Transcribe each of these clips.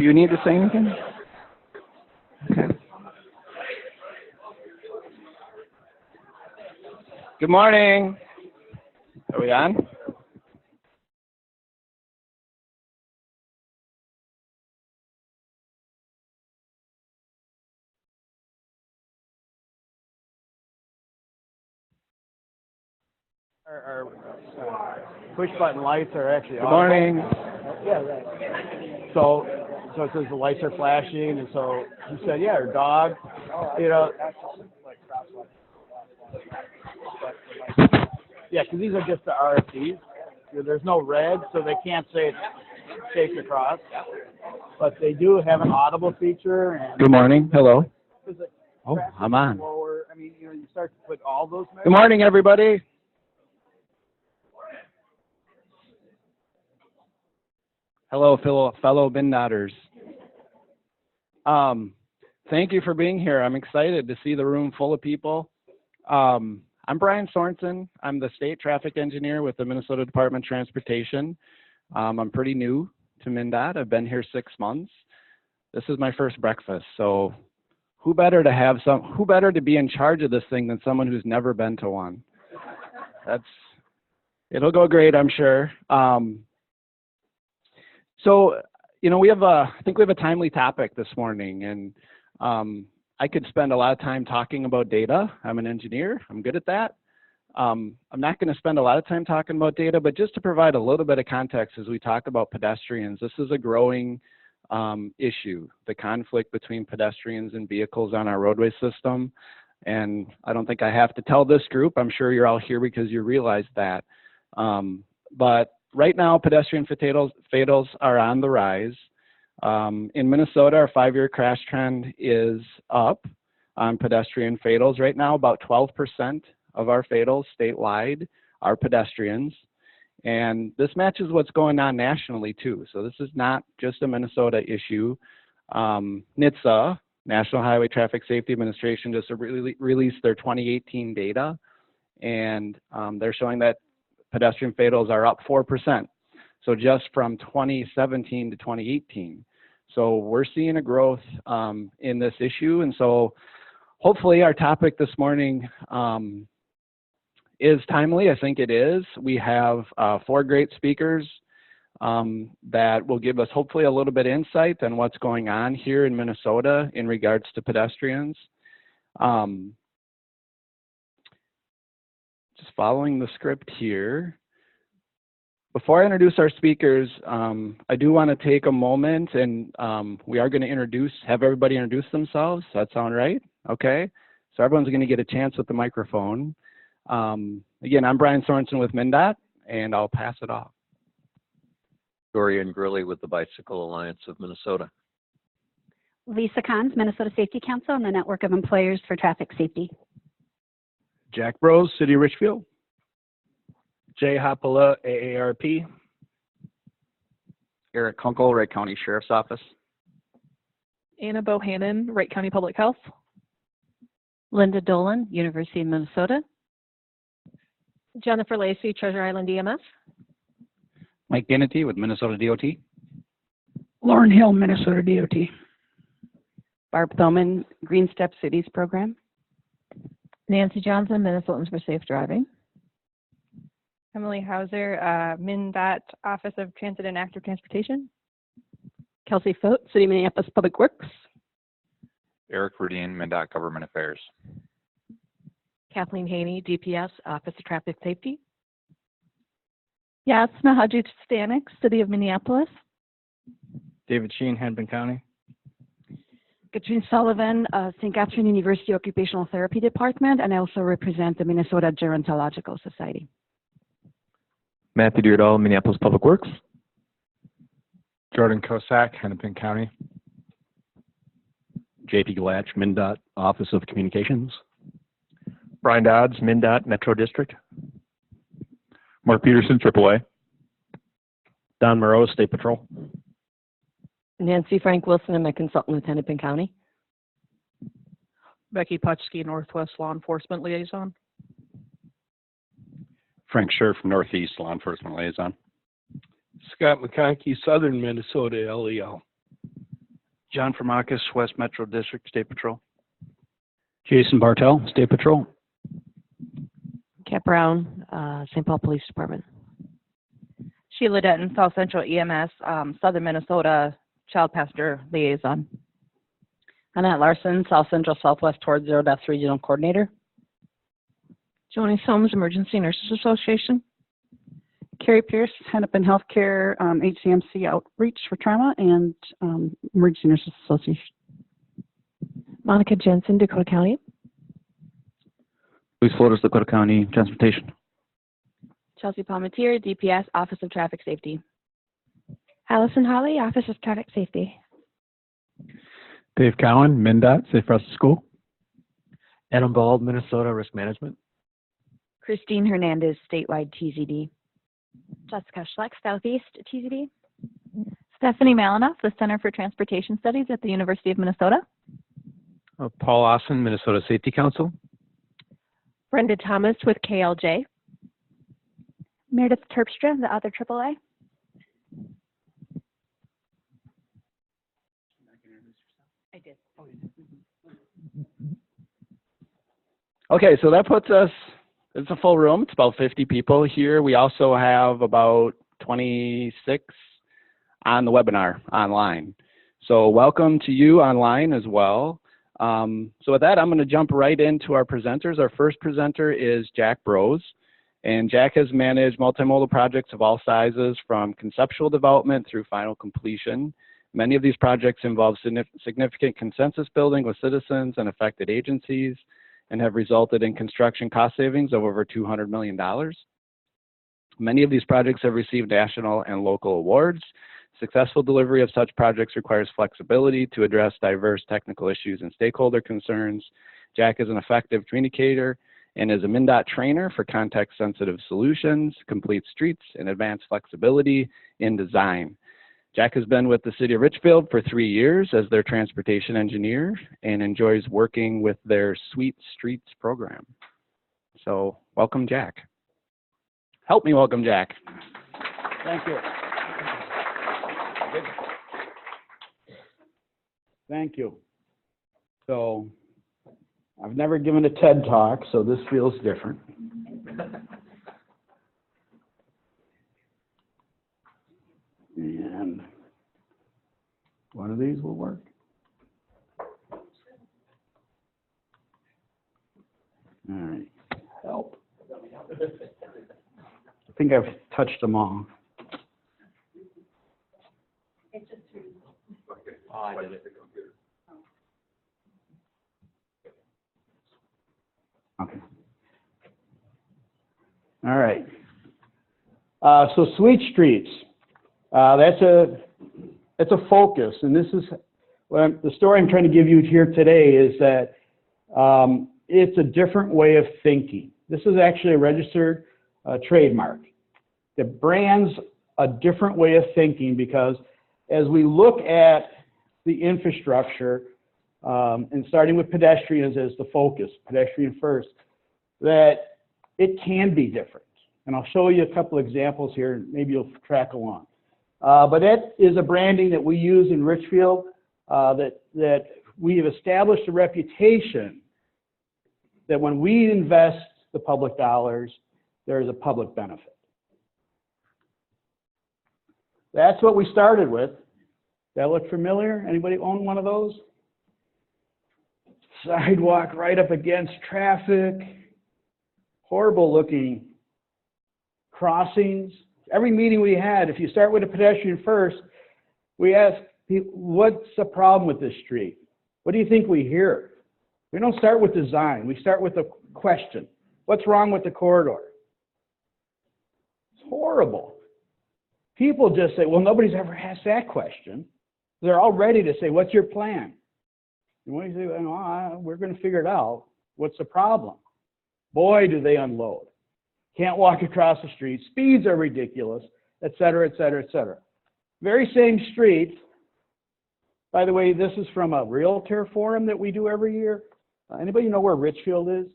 Do you need to say anything? Okay. Good morning. Are we on? Our push button lights are actually Good morning. Yeah, right. So it says the lights are flashing, and so he said, yeah, our dog, yeah, because these are just the RFDs. There's no red, so they can't say it's safe to cross. But they do have an audible feature. And Good morning. Hello. Oh, I'm on. Lower. I mean, you start to put all those measures. Good morning, everybody. Hello, fellow Bindotters. Thank you for being here. I'm excited to see the room full of people. I'm Brian Sorensen. I'm the state traffic engineer with the Minnesota Department of Transportation. I'm pretty new to MnDOT. I've been here 6 months. This is my first breakfast, so who better to be in charge of this thing than someone who's never been to one? It'll go great, I'm sure. So, I think we have a timely topic this morning, and I could spend a lot of time talking about data. I'm an engineer. I'm good at that. I'm not going to spend a lot of time talking about data, but just to provide a little bit of context as we talk about pedestrians, this is a growing issue, the conflict between pedestrians and vehicles on our roadway system. And I don't think I have to tell this group. I'm sure you're all here because you realize that. But right now, pedestrian fatals are on the rise. In Minnesota, our 5-year crash trend is up on pedestrian fatals. Right now, about 12% of our fatals statewide are pedestrians. And this matches what's going on nationally, too. So this is not just a Minnesota issue. NHTSA, National Highway Traffic Safety Administration, just released their 2018 data. And they're showing that pedestrian fatals are up 4%. So just from 2017 to 2018. So we're seeing a growth in this issue. And so hopefully our topic this morning is timely. I think it is. We have 4 great speakers that will give us hopefully a little bit of insight on what's going on here in Minnesota in regards to pedestrians. Just following the script here. Before I introduce our speakers, I do want to take a moment and we are going to have everybody introduce themselves. Does that sound right? Okay. So everyone's going to get a chance with the microphone. Again, I'm Brian Sorensen with MnDOT, and I'll pass it off. Dorian Grilly with the Bicycle Alliance of Minnesota. Lisa Kahns, Minnesota Safety Council and the Network of Employers for Traffic Safety. Jack Bros, City of Richfield. Jay Hopala, AARP. Eric Kunkel, Wright County Sheriff's Office. Anna Bohannon, Wright County Public Health. Linda Dolan, University of Minnesota. Jennifer Lacey, Treasure Island EMS. Mike Gennity with Minnesota DOT. Lauren Hill, Minnesota DOT. Barb Thoman, Green Step Cities Program. Nancy Johnson, Minnesotans for Safe Driving. Emily Hauser, MnDOT Office of Transit and Active Transportation. Kelsey Fote, City of Minneapolis Public Works. Eric Rudine, MnDOT Government Affairs. Kathleen Haney, DPS, Office of Traffic Safety. Yasna Haji Stanek, City of Minneapolis. David Sheen, Hennepin County. Katrine Sullivan, St. Catherine University Occupational Therapy Department, and I also represent the Minnesota Gerontological Society. Matthew Deardahl, Minneapolis Public Works. Jordan Kosak, Hennepin County. JP Glatch, MnDOT Office of Communications. Brian Dodds, MnDOT Metro District. Mark Peterson, AAA. Don Moreau, State Patrol. Nancy Frank Wilson, I'm a consultant with Hennepin County. Becky Putchke, Northwest Law Enforcement Liaison. Frank Scherf, Northeast Law Enforcement Liaison. Scott McConkey, Southern Minnesota LEL. John Firmakis, West Metro District, State Patrol. Jason Bartel, State Patrol. Kat Brown, St. Paul Police Department. Sheila Denton, South Central EMS, Southern Minnesota Child Passenger Liaison. Annette Larson, South Central Southwest Towards Zero Deaths Regional Coordinator. Joni Soames, Emergency Nurses Association. Carrie Pierce, Hennepin Healthcare, HCMC Outreach for Trauma and Emergency Nurses Association. Monica Jensen, Dakota County. Luis Flores, Dakota County Transportation. Chelsea Palmetier, DPS, Office of Traffic Safety. Allison Holly, Office of Traffic Safety. Dave Cowan, MnDOT, Safe Routes to School. Adam Bald, Minnesota Risk Management. Christine Hernandez, Statewide TZD. Jessica Schleck, Southeast TZD. Stephanie Malinoff, the Center for Transportation Studies at the University of Minnesota. Paul Austin, Minnesota Safety Council. Brenda Thomas with KLJ. Meredith Terpstra, the other AAA. I did. Okay, so that puts us, it's a full room. It's about 50 people here. We also have about 26 on the webinar online. So welcome to you online as well. So with that, I'm going to jump right into our presenters. Our first presenter is Jack Brose. And Jack has managed multimodal projects of all sizes from conceptual development through final completion. Many of these projects involve significant consensus building with citizens and affected agencies and have resulted in construction cost savings of over $200 million. Many of these projects have received national and local awards. Successful delivery of such projects requires flexibility to address diverse technical issues and stakeholder concerns. Jack is an effective communicator and is a MnDOT trainer for context-sensitive solutions, complete streets, and advanced flexibility in design. Jack has been with the City of Richfield for 3 years as their transportation engineer and enjoys working with their Sweet Streets program. So welcome, Jack. Help me welcome Jack. Thank you. Thank you. So I've never given a TED Talk, so this feels different. And one of these will work. All right, help. I think I've touched them all. Oh, I did it. Okay. All right. So Sweet Streets, that's a focus, and this is the story I'm trying to give you here today is that it's a different way of thinking. This is actually a registered trademark that brands a different way of thinking because as we look at the infrastructure, and starting with pedestrians as the focus, pedestrian first, that it can be different. And I'll show you a couple examples here, and maybe you'll track along. But that is a branding that we use in Richfield, that we have established a reputation that when we invest the public dollars, there is a public benefit. That's what we started with. That look familiar? Anybody own one of those? Sidewalk right up against traffic, horrible looking crossings. Every meeting we had, if you start with a pedestrian first, we ask people, what's the problem with this street? What do you think we hear? We don't start with design. We start with a question. What's wrong with the corridor? It's horrible. People just say, well, nobody's ever asked that question. They're all ready to say, what's your plan? And when you say, well, we're going to figure it out. What's the problem? Boy, do they unload. Can't walk across the street. Speeds are ridiculous, et cetera, et cetera, et cetera. Very same street. By the way, this is from a realtor forum that we do every year. Anybody know where Richfield is?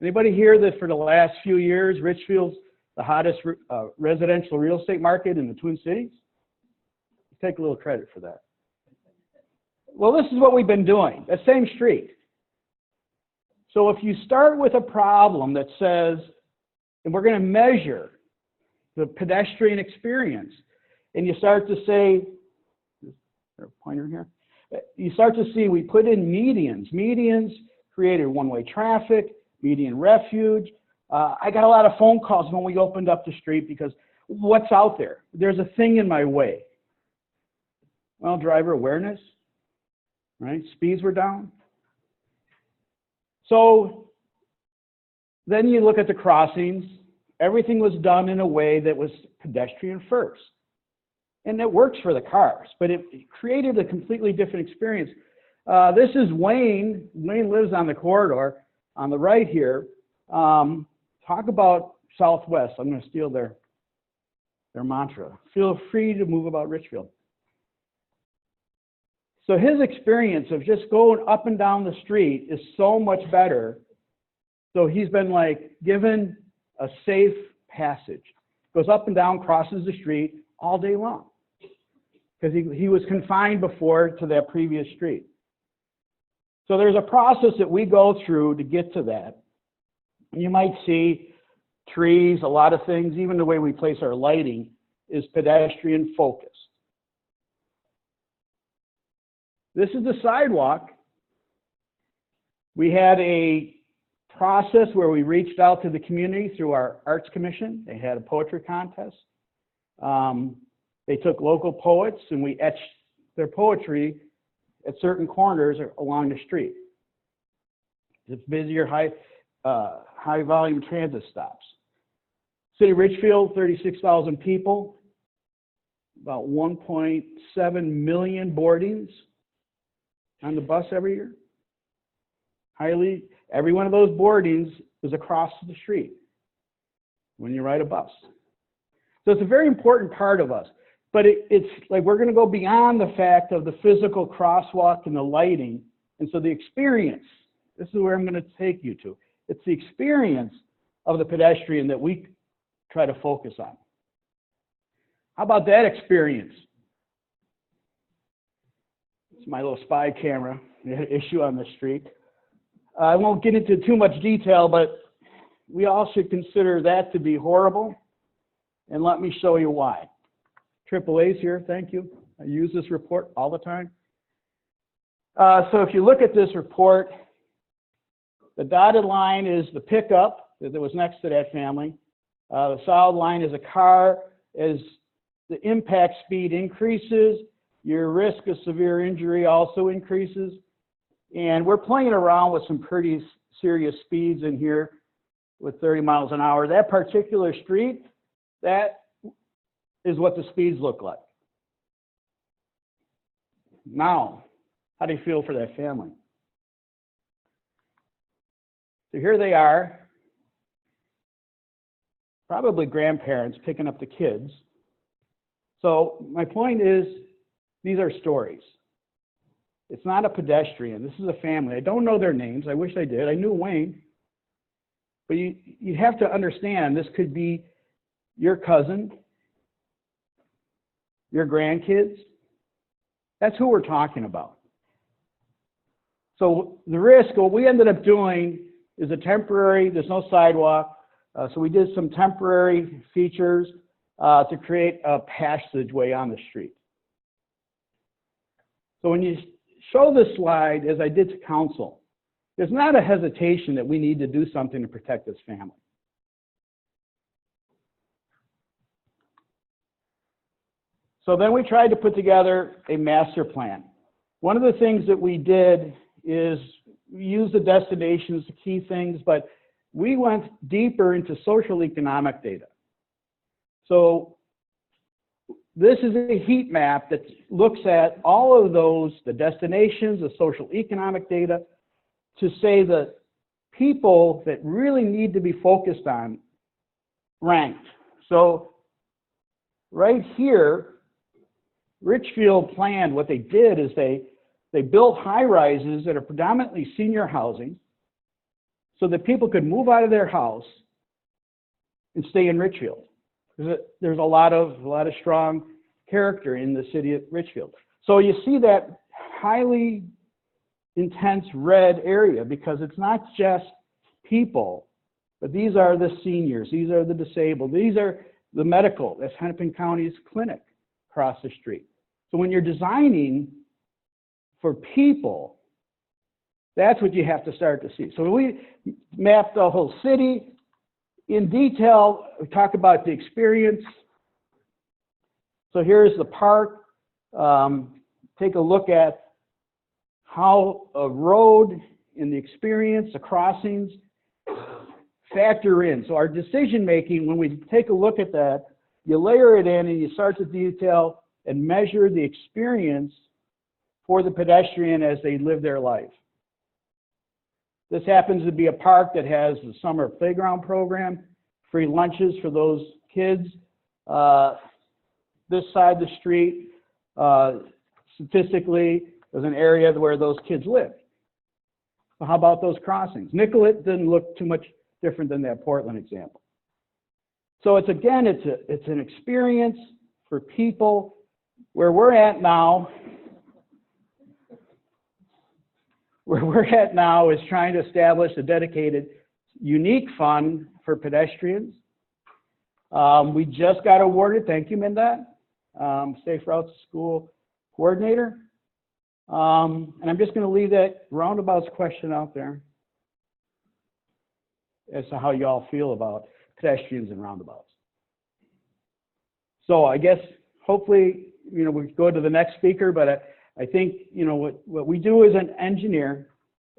Anybody hear that for the last few years, Richfield's the hottest residential real estate market in the Twin Cities? take a little credit for that. Well, this is what we've been doing, that same street. So if you start with a problem that says, and we're going to measure the pedestrian experience, and you start to say, is there a pointer here? You start to see we put in medians. Medians created one-way traffic, median refuge. I got a lot of phone calls when we opened up the street because what's out there? There's a thing in my way. Well, driver awareness, right? Speeds were down. So then you look at the crossings. Everything was done in a way that was pedestrian first. And it works for the cars, but it created a completely different experience. This is Wayne. Wayne lives on the corridor on the right here. Talk about Southwest. I'm going to steal their mantra. Feel free to move about Richfield. So his experience of just going up and down the street is so much better. So he's been like given a safe passage. Goes up and down, crosses the street all day long. Because he was confined before to that previous street. So there's a process that we go through to get to that. You might see trees, a lot of things, even the way we place our lighting is pedestrian focused. This is the sidewalk. We had a process where we reached out to the community through our Arts Commission. They had a poetry contest. They took local poets and we etched their poetry at certain corners along the street. It's busier, high volume transit stops. City of Richfield, 36,000 people, about 1.7 million boardings on the bus every year. Every one of those boardings is across the street when you ride a bus. So it's a very important part of us. But it's like we're going to go beyond the fact of the physical crosswalk and the lighting. And so the experience, this is where I'm going to take you to. It's the experience of the pedestrian that we try to focus on. How about that experience? It's my little spy camera. We had an issue on the street. I won't get into too much detail, but we all should consider that to be horrible. And let me show you why. AAA's here, thank you. I use this report all the time. So if you look at this report, the dotted line is the pickup that was next to that family. The solid line is a car. As the impact speed increases, your risk of severe injury also increases. And we're playing around with some pretty serious speeds in here with 30 miles an hour. That particular street, that is what the speeds look like. Now, how do you feel for that family? So here they are, probably grandparents picking up the kids. So my point is, these are stories. It's not a pedestrian. This is a family. I don't know their names. I wish I did. I knew Wayne. But you have to understand, this could be your cousin, your grandkids. That's who we're talking about. So the risk, what we ended up doing is a temporary, there's no sidewalk, so we did some temporary features to create a passageway on the street. So when you show this slide, as I did to council, there's not a hesitation that we need to do something to protect this family. So then we tried to put together a master plan. One of the things that we did is we used the destinations, the key things, but we went deeper into social economic data. So this is a heat map that looks at all of those, the destinations, the social economic data, to say the people that really need to be focused on ranked. So right here, Richfield planned, what they did is they built high rises that are predominantly senior housing so that people could move out of their house and stay in Richfield. There's a lot of strong character in the city of Richfield. So you see that highly intense red area because it's not just people, but these are the seniors, these are the disabled, these are the medical. That's Hennepin County's clinic across the street. So when you're designing for people, that's what you have to start to see. So we mapped the whole city in detail. We talk about the experience. So here's the park. Take a look at how a road and the experience, the crossings, factor in. So our decision making, when we take a look at that, you layer it in and you start to detail and measure the experience for the pedestrian as they live their life. This happens to be a park that has the summer playground program, free lunches for those kids. This side of the street, statistically, is an area where those kids live. So how about those crossings? Nicollet didn't look too much different than that Portland example. So it's, again, it's an experience for people. Where we're at now is trying to establish a dedicated, unique fund for pedestrians. We just got awarded, thank you, MnDOT, Safe Routes to School Coordinator. And I'm just going to leave that roundabouts question out there as to how you all feel about pedestrians and roundabouts. So I guess hopefully, we go to the next speaker, but I think, what we do as an engineer,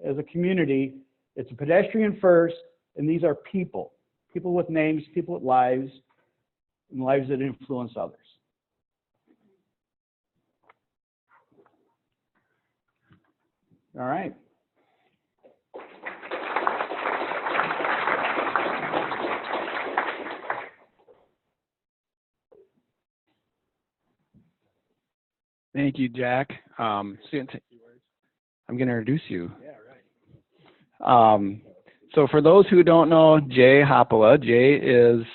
as a community, it's a pedestrian first, and these are people with names, people with lives, and lives that influence others. All right. Thank you, Jack. I'm going to introduce you. Yeah, right. So for those who don't know Jay Hoppola, Jay is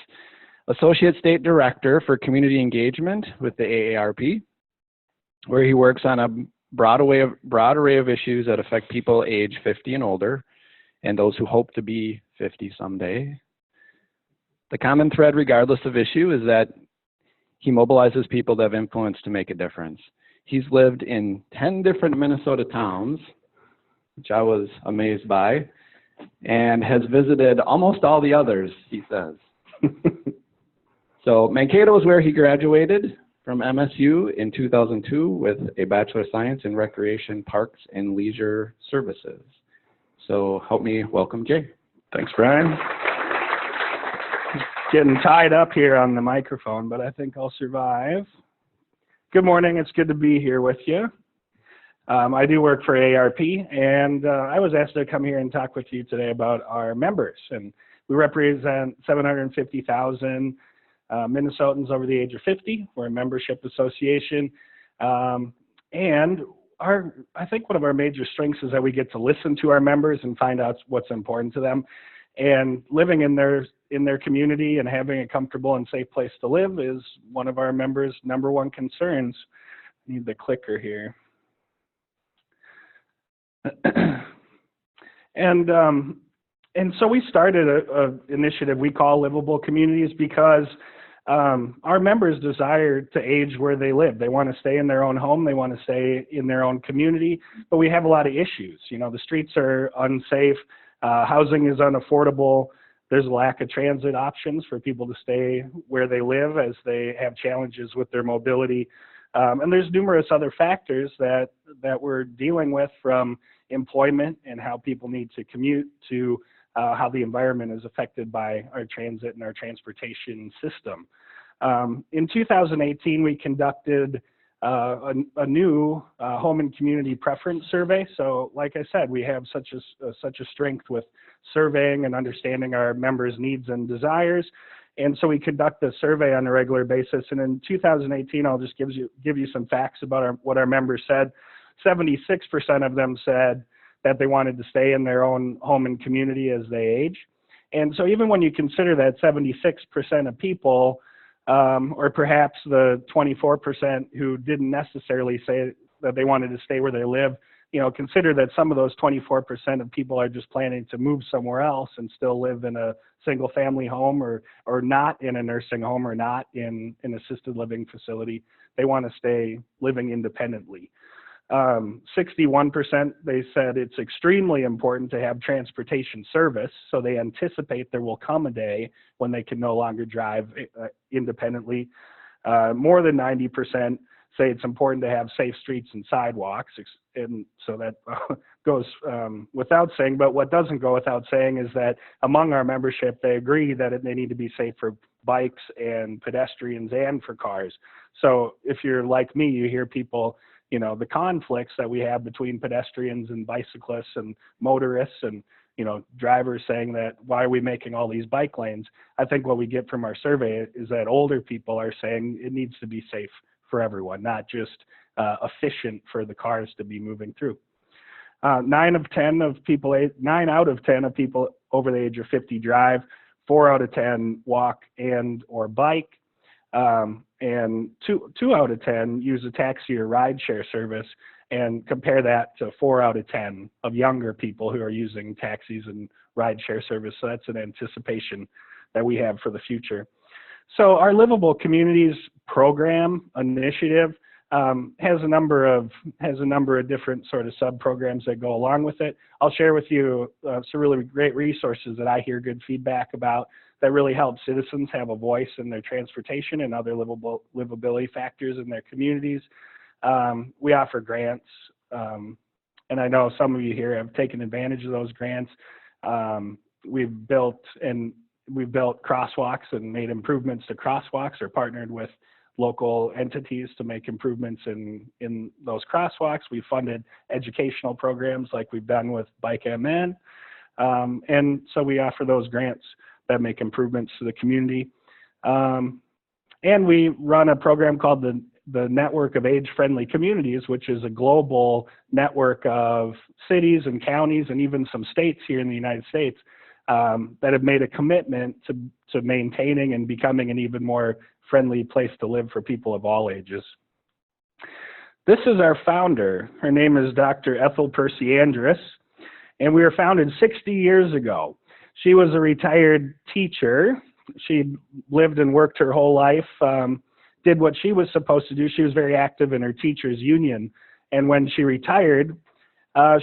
Associate State Director for Community Engagement with the AARP, where he works on a broad array of issues that affect people age 50 and older, and those who hope to be 50 someday. The common thread, regardless of issue, is that he mobilizes people that have influence to make a difference. He's lived in 10 different Minnesota towns, which I was amazed by, and has visited almost all the others, he says. So Mankato is where he graduated from MSU in 2002 with a Bachelor of Science in Recreation, Parks, and Leisure Services. So help me welcome Jay. Thanks, Brian. Getting tied up here on the microphone, but I think I'll survive. Good morning. It's good to be here with you. I do work for AARP, and I was asked to come here and talk with you today about our members. And we represent 750,000 Minnesotans over the age of 50. We're a membership association. And I think one of our major strengths is that we get to listen to our members and find out what's important to them. And living in their community and having a comfortable and safe place to live is one of our members' number one concerns. I need the clicker here. And so we started an initiative we call Livable Communities because our members desire to age where they live. They want to stay in their own home. They want to stay in their own community. But we have a lot of issues. The streets are unsafe. Housing is unaffordable. There's a lack of transit options for people to stay where they live as they have challenges with their mobility. And there's numerous other factors that we're dealing with, from employment and how people need to commute to how the environment is affected by our transit and our transportation system. In 2018, we conducted a new home and community preference survey. So like I said, we have such a strength with surveying and understanding our members' needs and desires. And so we conduct a survey on a regular basis. And in 2018, I'll just give you some facts about what our members said. 76% of them said that they wanted to stay in their own home and community as they age. And so even when you consider that 76% of people or perhaps the 24% who didn't necessarily say that they wanted to stay where they live. You know, consider that some of those 24% of people are just planning to move somewhere else and still live in a single family home or not in a nursing home or not in an assisted living facility. They want to stay living independently. 61%, they said it's extremely important to have transportation service, so they anticipate there will come a day when they can no longer drive independently. More than 90% say it's important to have safe streets and sidewalks, and so that goes without saying. But what doesn't go without saying is that among our membership, they agree that they need to be safe for bikes and pedestrians and for cars. So if you're like me, you hear people, you know, the conflicts that we have between pedestrians and bicyclists and motorists and, you know, drivers saying that, why are we making all these bike lanes? I think what we get from our survey is that older people are saying it needs to be safe for everyone, not just efficient for the cars to be moving through. 9 out of 10 of people over the age of 50 drive, 4 out of 10 walk and or bike, and 2 out of 10 use a taxi or ride share service, and compare that to 4 out of 10 of younger people who are using taxis and ride share service. So that's an anticipation that we have for the future. So our Livable Communities program initiative has a number of different sort of sub-programs that go along with it. I'll share with you some really great resources that I hear good feedback about that really help citizens have a voice in their transportation and other livability factors in their communities. We offer grants, and I know some of you here have taken advantage of those grants. We've built crosswalks and made improvements to crosswalks, or partnered with local entities to make improvements in those crosswalks. We funded educational programs like we've done with Bike MN. And so we offer those grants that make improvements to the community. And we run a program called the Network of Age-Friendly Communities, which is a global network of cities and counties and even some states here in the United States that have made a commitment to maintaining and becoming an even more friendly place to live for people of all ages. This is our founder. Her name is Dr. Ethel Percy-Andrus, and we were founded 60 years ago. She was a retired teacher. She lived and worked her whole life, did what she was supposed to do. She was very active in her teachers' union, and when she retired,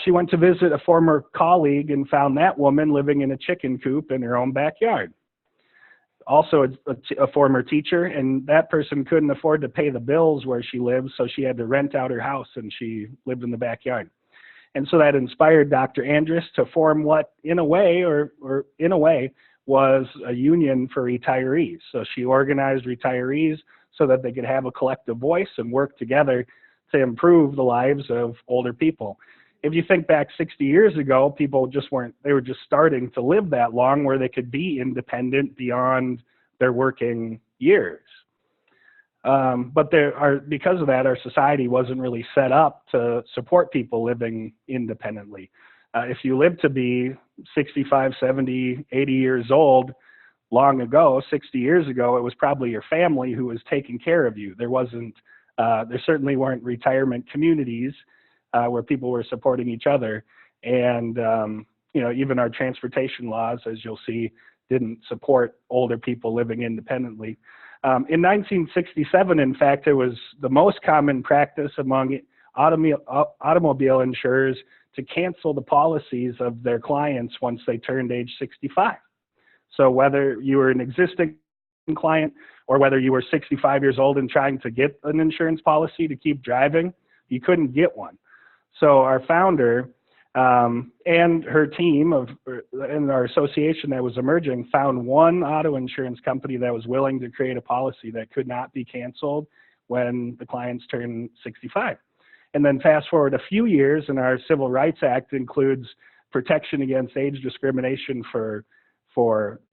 she went to visit a former colleague and found that woman living in a chicken coop in her own backyard. Also a former teacher, and that person couldn't afford to pay the bills where she lived, so she had to rent out her house, and she lived in the backyard. And so that inspired Dr. Andrus to form what, in a way, was a union for retirees. So she organized retirees so that they could have a collective voice and work together to improve the lives of older people. If you think back 60 years ago, people they were just starting to live that long where they could be independent beyond their working years. But because of that, our society wasn't really set up to support people living independently. If you lived to be 65, 70, 80 years old long ago, 60 years ago, it was probably your family who was taking care of you. There certainly weren't retirement communities where people were supporting each other. And, even our transportation laws, as you'll see, didn't support older people living independently. In 1967, in fact, it was the most common practice among automobile insurers to cancel the policies of their clients once they turned age 65. So whether you were an existing client or whether you were 65 years old and trying to get an insurance policy to keep driving, you couldn't get one. So our founder and her team and our association that was emerging found one auto insurance company that was willing to create a policy that could not be canceled when the clients turned 65. And then fast forward a few years, and our Civil Rights Act includes protection against age discrimination for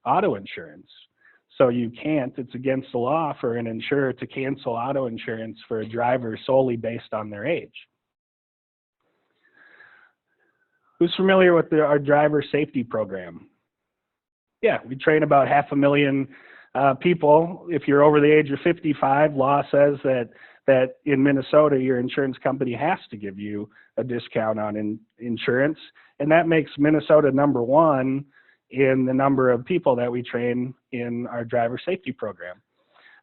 auto insurance. So it's against the law for an insurer to cancel auto insurance for a driver solely based on their age. Who's familiar with our driver safety program? Yeah, we train about 500,000 people, if you're over the age of 55, law says that in Minnesota, your insurance company has to give you a discount on insurance, and that makes Minnesota #1 in the number of people that we train in our driver safety program.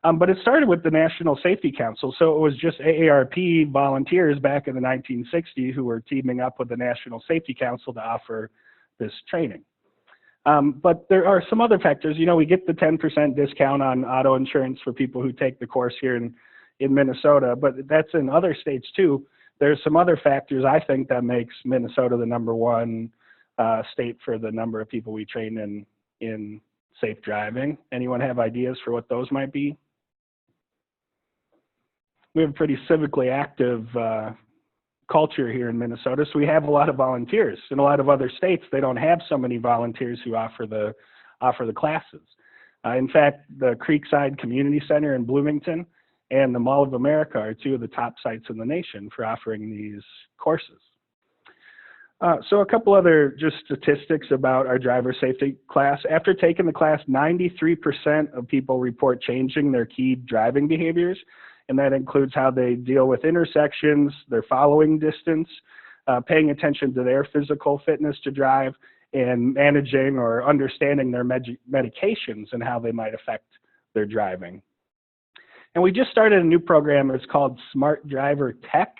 But it started with the National Safety Council, so it was just AARP volunteers back in the 1960s who were teaming up with the National Safety Council to offer this training. But there are some other factors. You know, we get the 10% discount on auto insurance for people who take the course here in Minnesota, but that's in other states too. There's some other factors I think that makes Minnesota the #1 state for the number of people we train in safe driving. Anyone have ideas for what those might be? We have a pretty civically active culture here in Minnesota, so we have a lot of volunteers. In a lot of other states, they don't have so many volunteers who offer the classes. In fact, the Creekside Community Center in Bloomington and the Mall of America are 2 of the top sites in the nation for offering these courses. So a couple other just statistics about our driver safety class. After taking the class, 93% of people report changing their key driving behaviors, and that includes how they deal with intersections, their following distance, paying attention to their physical fitness to drive, and managing or understanding their medications and how they might affect their driving. And we just started a new program. It's called Smart Driver Tech.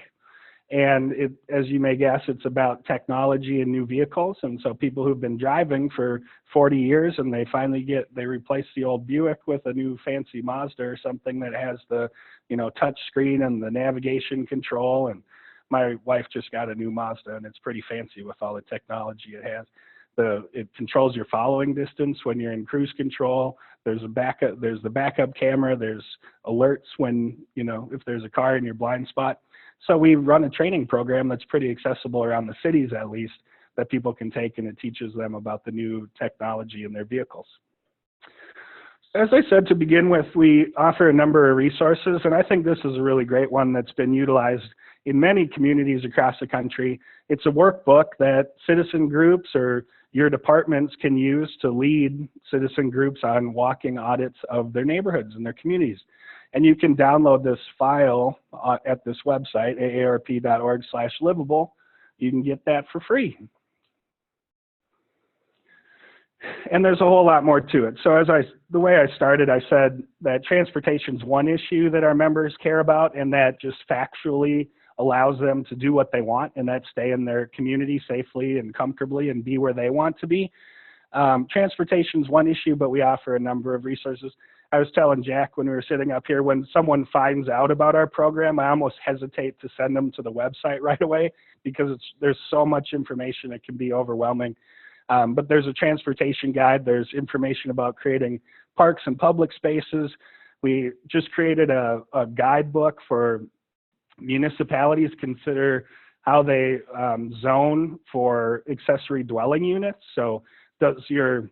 And as you may guess, it's about technology and new vehicles. And so people who've been driving for 40 years and they finally they replace the old Buick with a new fancy Mazda or something that has the, touch screen and the navigation control. And my wife just got a new Mazda and it's pretty fancy with all the technology it has. It controls your following distance when you're in cruise control. There's the backup camera. There's alerts when, if there's a car in your blind spot. So we run a training program that's pretty accessible around the cities, at least, that people can take, and it teaches them about the new technology in their vehicles. As I said to begin with, we offer a number of resources, and I think this is a really great one that's been utilized in many communities across the country. It's a workbook that citizen groups or your departments can use to lead citizen groups on walking audits of their neighborhoods and their communities. And you can download this file at this website, aarp.org/livable. You can get that for free. And there's a whole lot more to it. So the way I started, I said that transportation's one issue that our members care about, and that just factually allows them to do what they want, and that's stay in their community safely and comfortably and be where they want to be. Transportation's one issue, but we offer a number of resources. I was telling Jack when we were sitting up here, when someone finds out about our program, I almost hesitate to send them to the website right away because there's so much information it can be overwhelming. But there's a transportation guide. There's information about creating parks and public spaces. We just created a guidebook for municipalities to consider how they zone for accessory dwelling units. So does your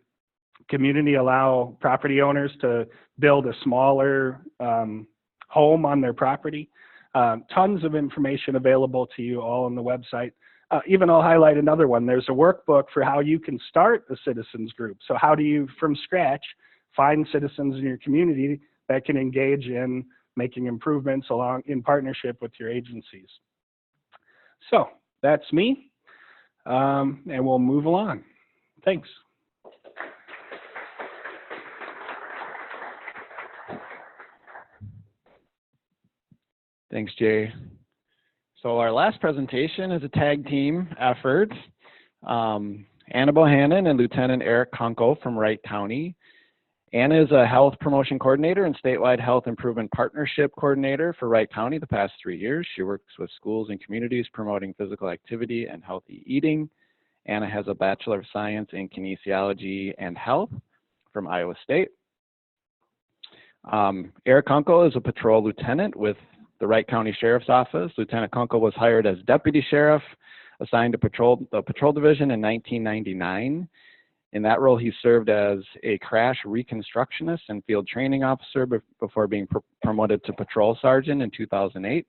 community allow property owners to build a smaller home on their property? Tons of information available to you all on the website. Even I'll highlight another one. There's a workbook for how you can start a citizens group. So how do you, from scratch, find citizens in your community that can engage in making improvements in partnership with your agencies? So that's me, and we'll move along. Thanks. Thanks, Jay. So our last presentation is a tag team effort. Anna Bohannon and Lieutenant Eric Kunkel from Wright County. Anna is a health promotion coordinator and statewide health improvement partnership coordinator for Wright County the past 3 years. She works with schools and communities promoting physical activity and healthy eating. Anna has a Bachelor of Science in Kinesiology and Health from Iowa State. Eric Kunkel is a patrol lieutenant with the Wright County Sheriff's Office. Lieutenant Kunkel was hired as deputy sheriff, assigned to the patrol division in 1999. In that role, he served as a crash reconstructionist and field training officer before being promoted to patrol sergeant in 2008.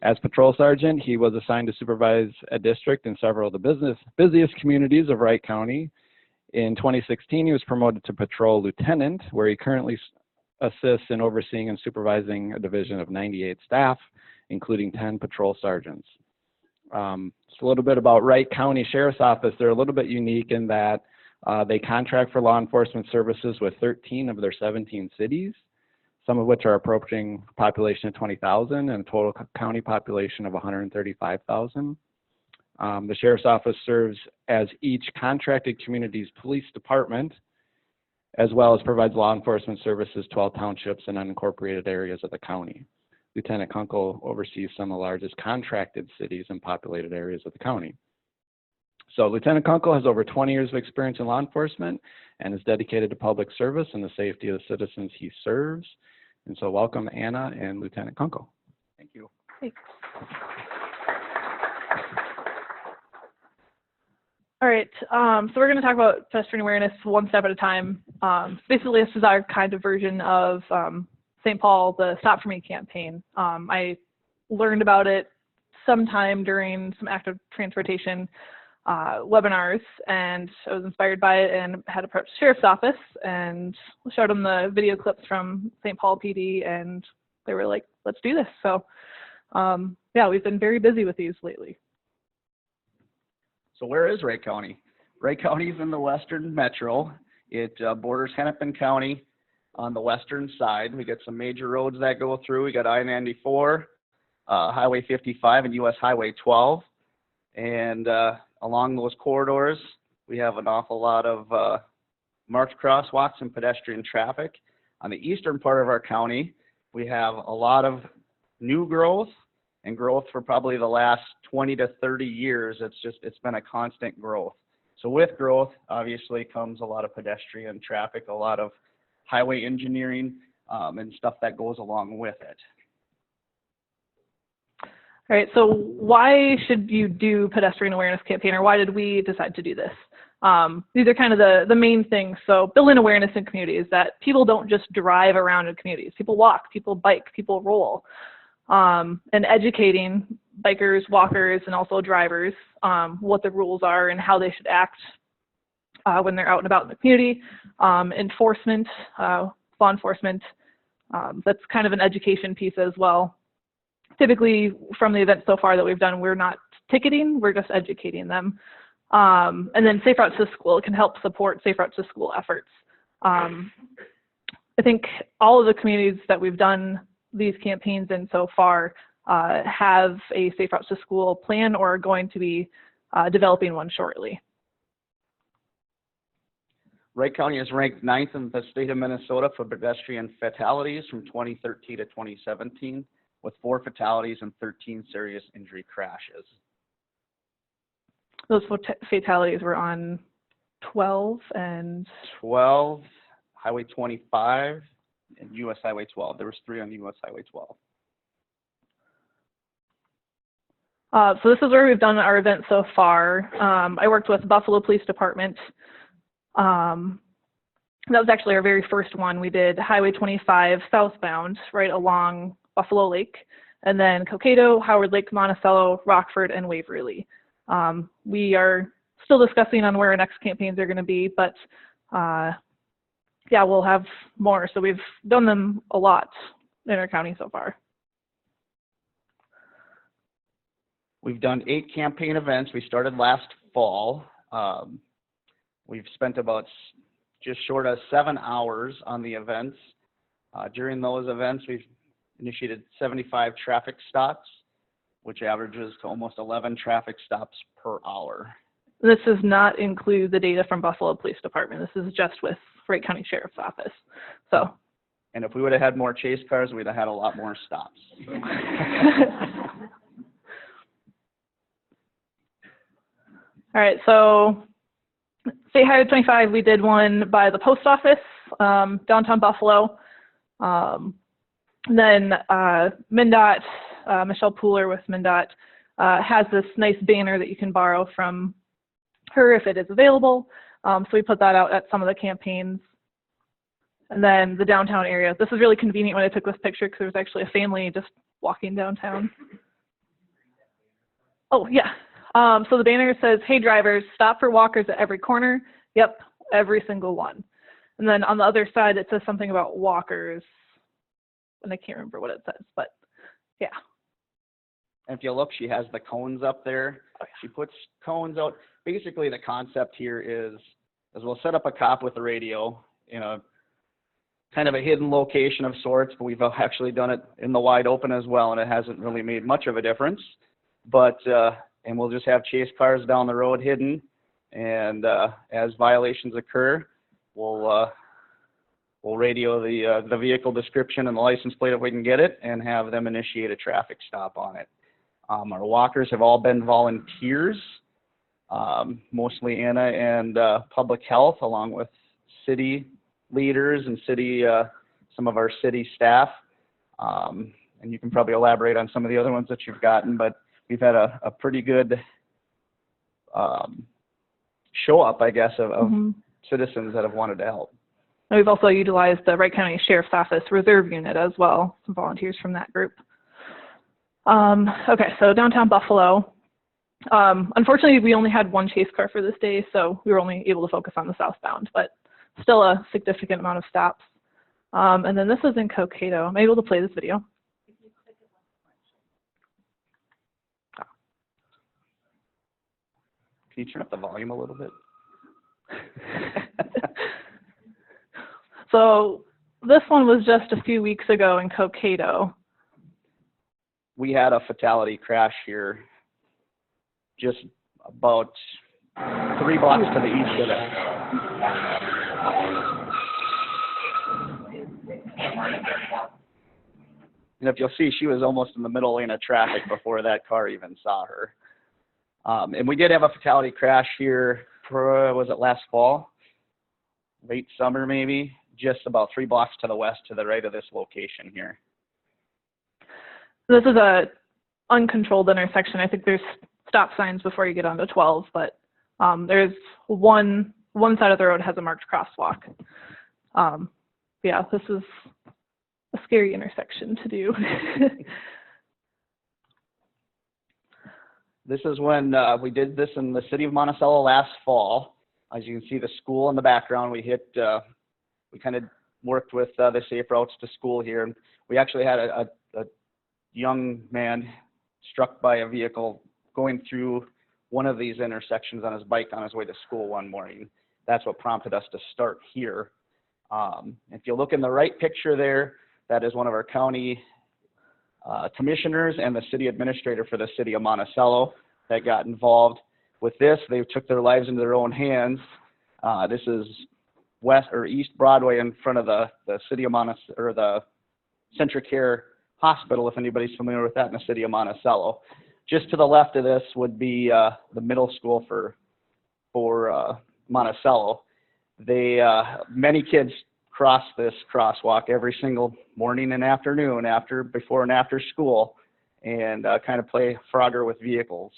As patrol sergeant, he was assigned to supervise a district in several of the busiest communities of Wright County. In 2016, he was promoted to patrol lieutenant, where he currently assists in overseeing and supervising a division of 98 staff, including 10 patrol sergeants. Just a little bit about Wright County Sheriff's Office. They're a little bit unique in that they contract for law enforcement services with 13 of their 17 cities, some of which are approaching a population of 20,000 and a total county population of 135,000. The Sheriff's Office serves as each contracted community's police department, as well as provides law enforcement services to all townships and unincorporated areas of the county. Lieutenant Kunkel oversees some of the largest contracted cities and populated areas of the county. So Lieutenant Kunkel has over 20 years of experience in law enforcement and is dedicated to public service and the safety of the citizens he serves. And so welcome Anna and Lieutenant Kunkel. Thank you. Thanks. All right, so we're going to talk about pedestrian awareness one step at a time. Basically, this is our kind of version of St. Paul, the Stop For Me campaign. I learned about it sometime during some active transportation webinars, and I was inspired by it and had approached the Sheriff's Office and showed them the video clips from St. Paul PD, and they were like, let's do this. So yeah, we've been very busy with these lately. So where is Wright County? Wright County is in the western metro. It borders Hennepin County on the western side. We got some major roads that go through. We got I-94, Highway 55, and US Highway 12. And along those corridors, we have an awful lot of marked crosswalks and pedestrian traffic. On the eastern part of our county, we have a lot of new growth and growth for probably the last 20 to 30 years. It's been a constant growth. So with growth, obviously, comes a lot of pedestrian traffic, a lot of highway engineering, and stuff that goes along with it. All right, so why should you do pedestrian awareness campaign, or why did we decide to do this? These are kind of the main things. So building awareness in communities that people don't just drive around in communities. People walk, people bike, people roll. And educating bikers, walkers, and also drivers what the rules are and how they should act when they're out and about in the community. Enforcement, law enforcement, that's kind of an education piece as well. Typically, from the events so far that we've done, we're not ticketing, we're just educating them. And then Safe Routes to School, it can help support Safe Routes to School efforts. I think all of the communities that we've done these campaigns in so far have a Safe Routes to School plan or are going to be developing one shortly. Wright County is ranked 9th in the state of Minnesota for pedestrian fatalities from 2013 to 2017, with 4 fatalities and 13 serious injury crashes. Those fatalities were on 12 and... 12, Highway 25, and US Highway 12. There was 3 on US Highway 12. So this is where we've done our event so far. I worked with Buffalo Police Department. That was actually our very first one. We did Highway 25 southbound right along Buffalo Lake, and then Cokato, Howard Lake, Monticello, Rockford, and Waverly. We are still discussing on where our next campaigns are going to be, but yeah, we'll have more. So we've done them a lot in our county so far. We've done 8 campaign events. We started last fall. We've spent about just short of 7 hours on the events. During those events, we've initiated 75 traffic stops, which averages to almost 11 traffic stops per hour. This does not include the data from Buffalo Police Department. This is just with Wright County Sheriff's Office. So. And if we would have had more chase cars, we'd have had a lot more stops. All right, so State Highway 25, we did one by the post office, downtown Buffalo. Then MnDOT, Michelle Pooler with MnDOT, has this nice banner that you can borrow from her if it is available. So we put that out at some of the campaigns. And then the downtown area. This is really convenient when I took this picture because there was actually a family just walking downtown. Oh, yeah. So the banner says, "Hey drivers, stop for walkers at every corner." Yep, every single one. And then on the other side, it says something about walkers, and I can't remember what it says, but yeah. And if you look, she has the cones up there. She puts cones out. Basically, the concept here is we'll set up a cop with a radio in a kind of a hidden location of sorts, but we've actually done it in the wide open as well, and it hasn't really made much of a difference. But and we'll just have chase cars down the road hidden, and as violations occur, we'll radio the vehicle description and the license plate if we can get it, and have them initiate a traffic stop on it. Our walkers have all been volunteers, mostly Anna and public health, along with city leaders and some of our city staff. And you can probably elaborate on some of the other ones that you've gotten, but we've had a pretty good show up, I guess, of citizens that have wanted to help. And we've also utilized the Wright County Sheriff's Office Reserve Unit as well, some volunteers from that group. Okay, so downtown Buffalo. Unfortunately, we only had one chase car for this day, so we were only able to focus on the southbound, but still a significant amount of stops. And then this is in Cokato. I'm able to play this video. Can you turn up the volume a little bit? So this one was just a few weeks ago in Cokato. We had a fatality crash here just about 3 blocks to the east of it. And if you'll see, she was almost in the middle lane of traffic before that car even saw her. And we did have a fatality crash here, was it last fall? Late summer maybe, just about 3 blocks to the west, to the right of this location here. This is a uncontrolled intersection. I think there's stop signs before you get onto 12, but there's one side of the road has a marked crosswalk. Yeah, this is a scary intersection to do. This is when we did this in the city of Monticello last fall. As you can see, the school in the background, we kind of worked with the Safe Routes to School here. And we actually had a young man struck by a vehicle going through one of these intersections on his bike on his way to school one morning. That's what prompted us to start here. If you look in the right picture there, that is one of our county commissioners and the city administrator for the city of Monticello that got involved with this. They took their lives into their own hands. This is west or east Broadway in front of the city of Monticello, or the Centricare Hospital, if anybody's familiar with that, in the city of Monticello. Just to the left of this would be the middle school for Monticello. Many kids cross this crosswalk every single morning and afternoon, before and after school, and kind of play Frogger with vehicles.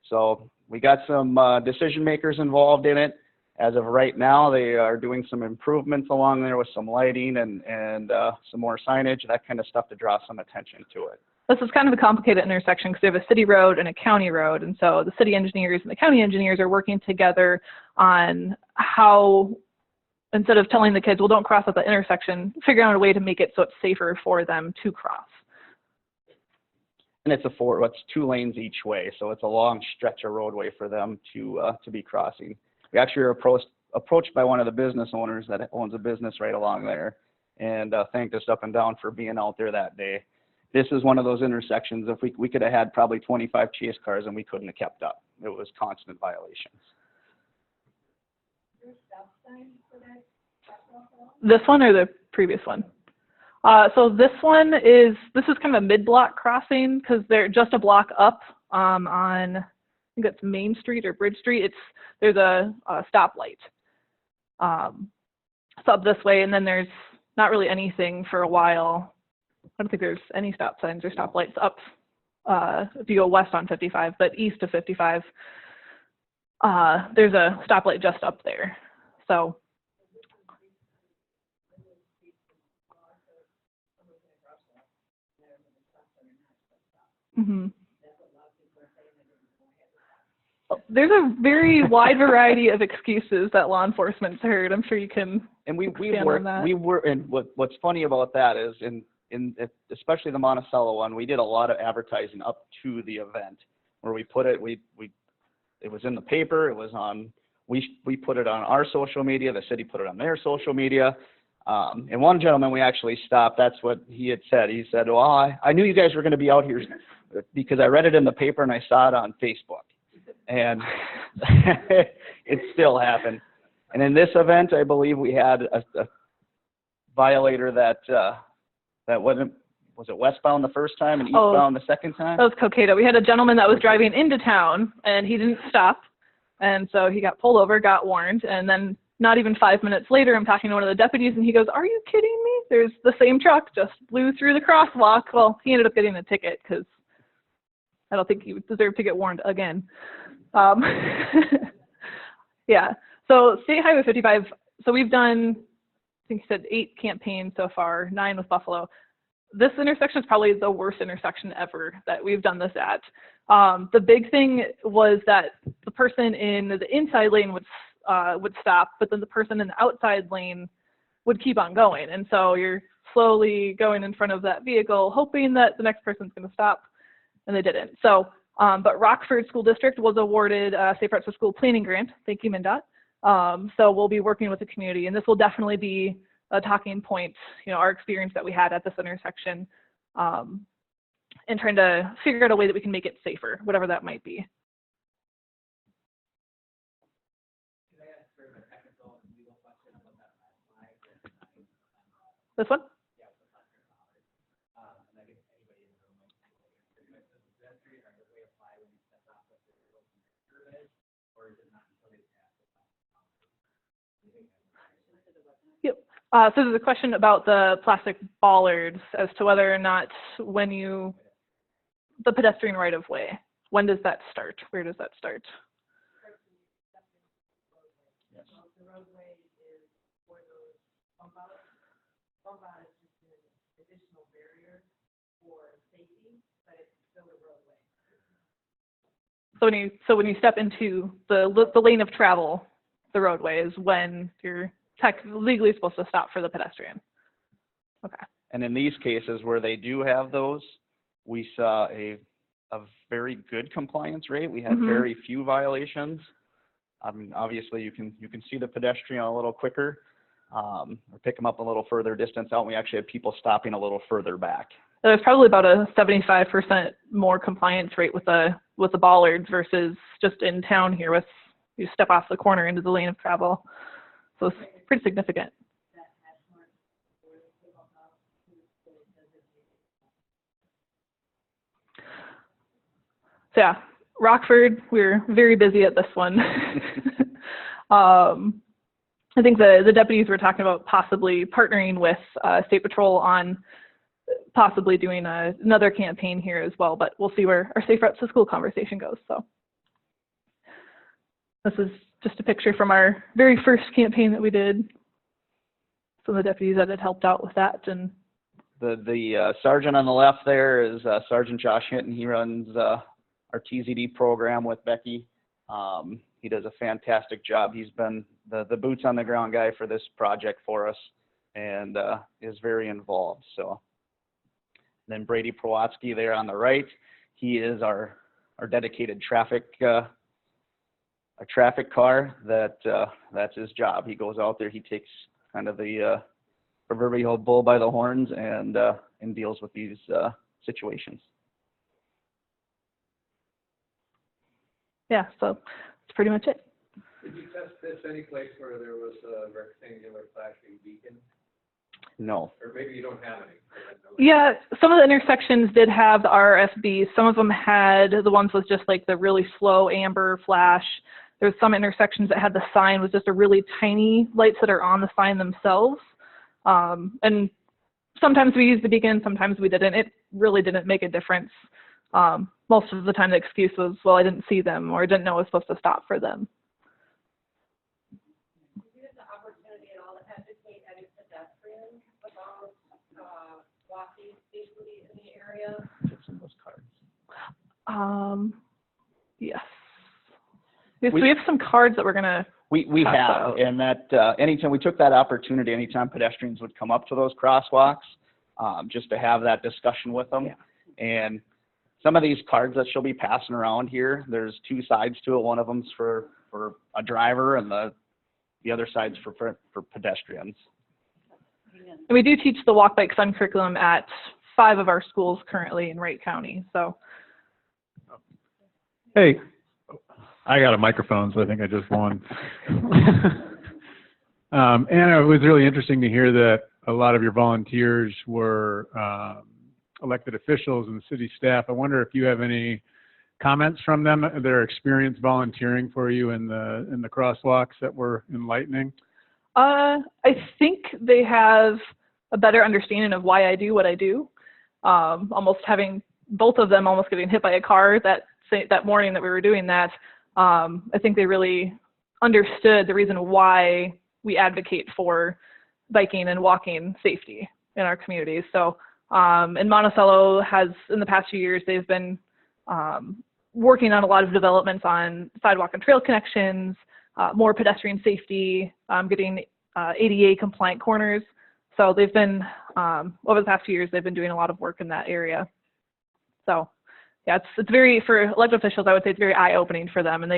So we got some decision makers involved in it. As of right now, they are doing some improvements along there with some lighting and some more signage, that kind of stuff, to draw some attention to it. This is kind of a complicated intersection because they have a city road and a county road, and so the city engineers and the county engineers are working together on how, instead of telling the kids, well, don't cross at the intersection, figure out a way to make it so it's safer for them to cross. And it's 2 lanes each way, so it's a long stretch of roadway for them to be crossing. We actually were approached by one of the business owners that owns a business right along there, and thanked us up and down for being out there that day. This is one of those intersections, if we could have had probably 25 chase cars and we couldn't have kept up. It was constant violations. This one or the previous one? So this is kind of a mid-block crossing because they're just a block up on, I think it's Main Street or Bridge Street. There's a stoplight. So up this way, and then there's not really anything for a while. I don't think there's any stop signs or stoplights up if you go west on 55, but east of 55, there's a stoplight just up there. So. There's a very wide variety of excuses that law enforcement's heard. I'm sure you can. And we've expand on worked, that. and what's funny about that is especially the Monticello one, we did a lot of advertising up to the event where we put it, it was in the paper, it was on, we put it on our social media, the city put it on their social media. And one gentleman we actually stopped, that's what he had said. He said, well, I knew you guys were going to be out here because I read it in the paper and I saw it on Facebook. And it still happened. And in this event, I believe we had a violator that was it westbound the first time and eastbound the second time? That was Coqueta. We had a gentleman that was driving into town and he didn't stop. And so he got pulled over, got warned, and then not even 5 minutes later, I'm talking to one of the deputies and he goes, "Are you kidding me? There's the same truck just blew through the crosswalk." Well, he ended up getting a ticket because I don't think he deserved to get warned again. Yeah. So State Highway 55, so we've done, I think you said 8 campaigns so far, 9 with Buffalo. This intersection is probably the worst intersection ever that we've done this at. The big thing was that the person in the inside lane would stop, but then the person in the outside lane would keep on going. And so you're slowly going in front of that vehicle, hoping that the next person's going to stop, and they didn't. So, but Rockford School District was awarded a Safe Routes to School planning grant. Thank you, MnDOT. So we'll be working with the community, and this will definitely be a talking point, our experience that we had at this intersection, and trying to figure out a way that we can make it safer, whatever that might be. This one? Yep. So there's a question about the plastic bollards as to whether or not the pedestrian right of way, when does that start? Where does that start? Yes. The roadway is for those bump outs. Bump out is just an additional barrier for safety, but it's still a roadway. So when you step into the lane of travel, the roadway is when you're legally supposed to stop for the pedestrian. Okay. And in these cases where they do have those, we saw a very good compliance rate. We had very few violations. I mean, obviously you can see the pedestrian a little quicker, or pick them up a little further distance out. And we actually had people stopping a little further back. There's probably about a 75% more compliance rate with the bollards versus just in town here with you step off the corner into the lane of travel. So it's pretty significant. So yeah, Rockford, we're very busy at this one. I think the deputies were talking about possibly partnering with State Patrol on possibly doing another campaign here as well, but we'll see where our Safe Routes to School conversation goes. So this is just a picture from our very first campaign that we did. Some of the deputies that had helped out with that. And the sergeant on the left there is Sergeant Josh Hinton. He runs our TZD program with Becky. He does a fantastic job. He's been the boots on the ground guy for this project for us, and is very involved. So then Brady Prowatsky there on the right, he is our dedicated traffic car. That's his job. He goes out there, he takes kind of the proverbial bull by the horns and deals with these situations. Yeah, so that's pretty much it. Did you test this any place where there was a rectangular flashing beacon? No. Or maybe you don't have any. Yeah, some of the intersections did have the RFBs. Some of them had the ones with just like the really slow amber flash. There's some intersections that had the sign with just a really tiny lights that are on the sign themselves. And sometimes we used the beacon, sometimes we didn't. It really didn't make a difference. Most of the time the excuse was, well, I didn't see them or I didn't know I was supposed to stop for them. Did you have the opportunity at all to educate any pedestrians about walking safely in the area? Some of those cards. Yes. Yes, we have some cards that we're going to We pass have, out. and that anytime we took that opportunity, anytime pedestrians would come up to those crosswalks, just to have that discussion with them. Yeah. And some of these cards that she'll be passing around here, there's two sides to it. One of them's for a driver, and the other side's for pedestrians. And we do teach the Walk Bike Fun curriculum at 5 of our schools currently in Wright County. So. Hey, I got a microphone, so I think I just won. Anna, it was really interesting to hear that a lot of your volunteers were elected officials and the city staff. I wonder if you have any comments from them, their experience volunteering for you in the crosswalks that were enlightening. I think they have a better understanding of why I do what I do. Almost having both of them almost getting hit by a car that morning that we were doing that. I think they really understood the reason why we advocate for biking and walking safety in our communities. So, and Monticello has, in the past few years, they've been working on a lot of developments on sidewalk and trail connections, more pedestrian safety, getting ADA compliant corners. So they've been, over the past few years, they've been doing a lot of work in that area. So yeah, it's very, for elected officials, I would say it's very eye-opening for them, and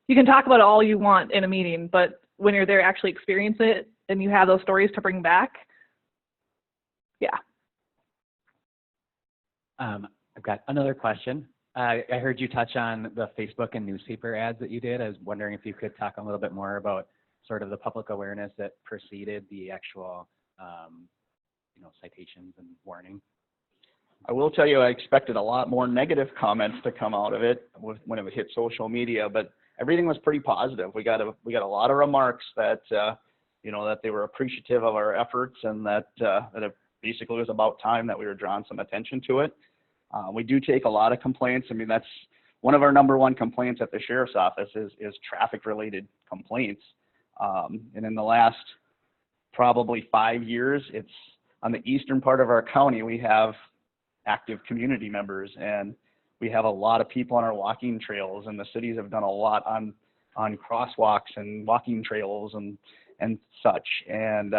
you can talk about it all you want in a meeting, but when you're there actually experience it and you have those stories to bring back, yeah. I've got another question. I heard you touch on the Facebook and newspaper ads that you did. I was wondering if you could talk a little bit more about sort of the public awareness that preceded the actual, citations and warning. I will tell you, I expected a lot more negative comments to come out of it when it hit social media, but everything was pretty positive. We got a lot of remarks that that they were appreciative of our efforts, and that it basically was about time that we were drawing some attention to it. We do take a lot of complaints. I mean, that's one of our number one complaints at the sheriff's office is traffic-related complaints. And in the last probably 5 years, it's on the eastern part of our county, we have active community members, and we have a lot of people on our walking trails, and the cities have done a lot on crosswalks and walking trails and such. And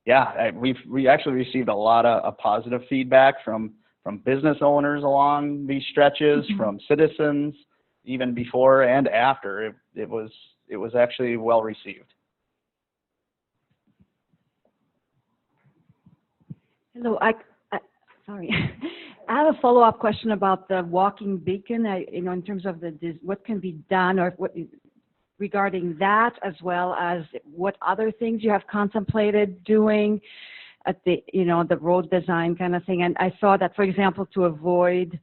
we actually received a lot of positive feedback from business owners along these stretches, from citizens, even before and after. It was actually well received. Hello, sorry. I have a follow-up question about the walking beacon. In terms of what can be done, or what regarding that, as well as what other things you have contemplated doing at the road design kind of thing. And I saw that, for example, to avoid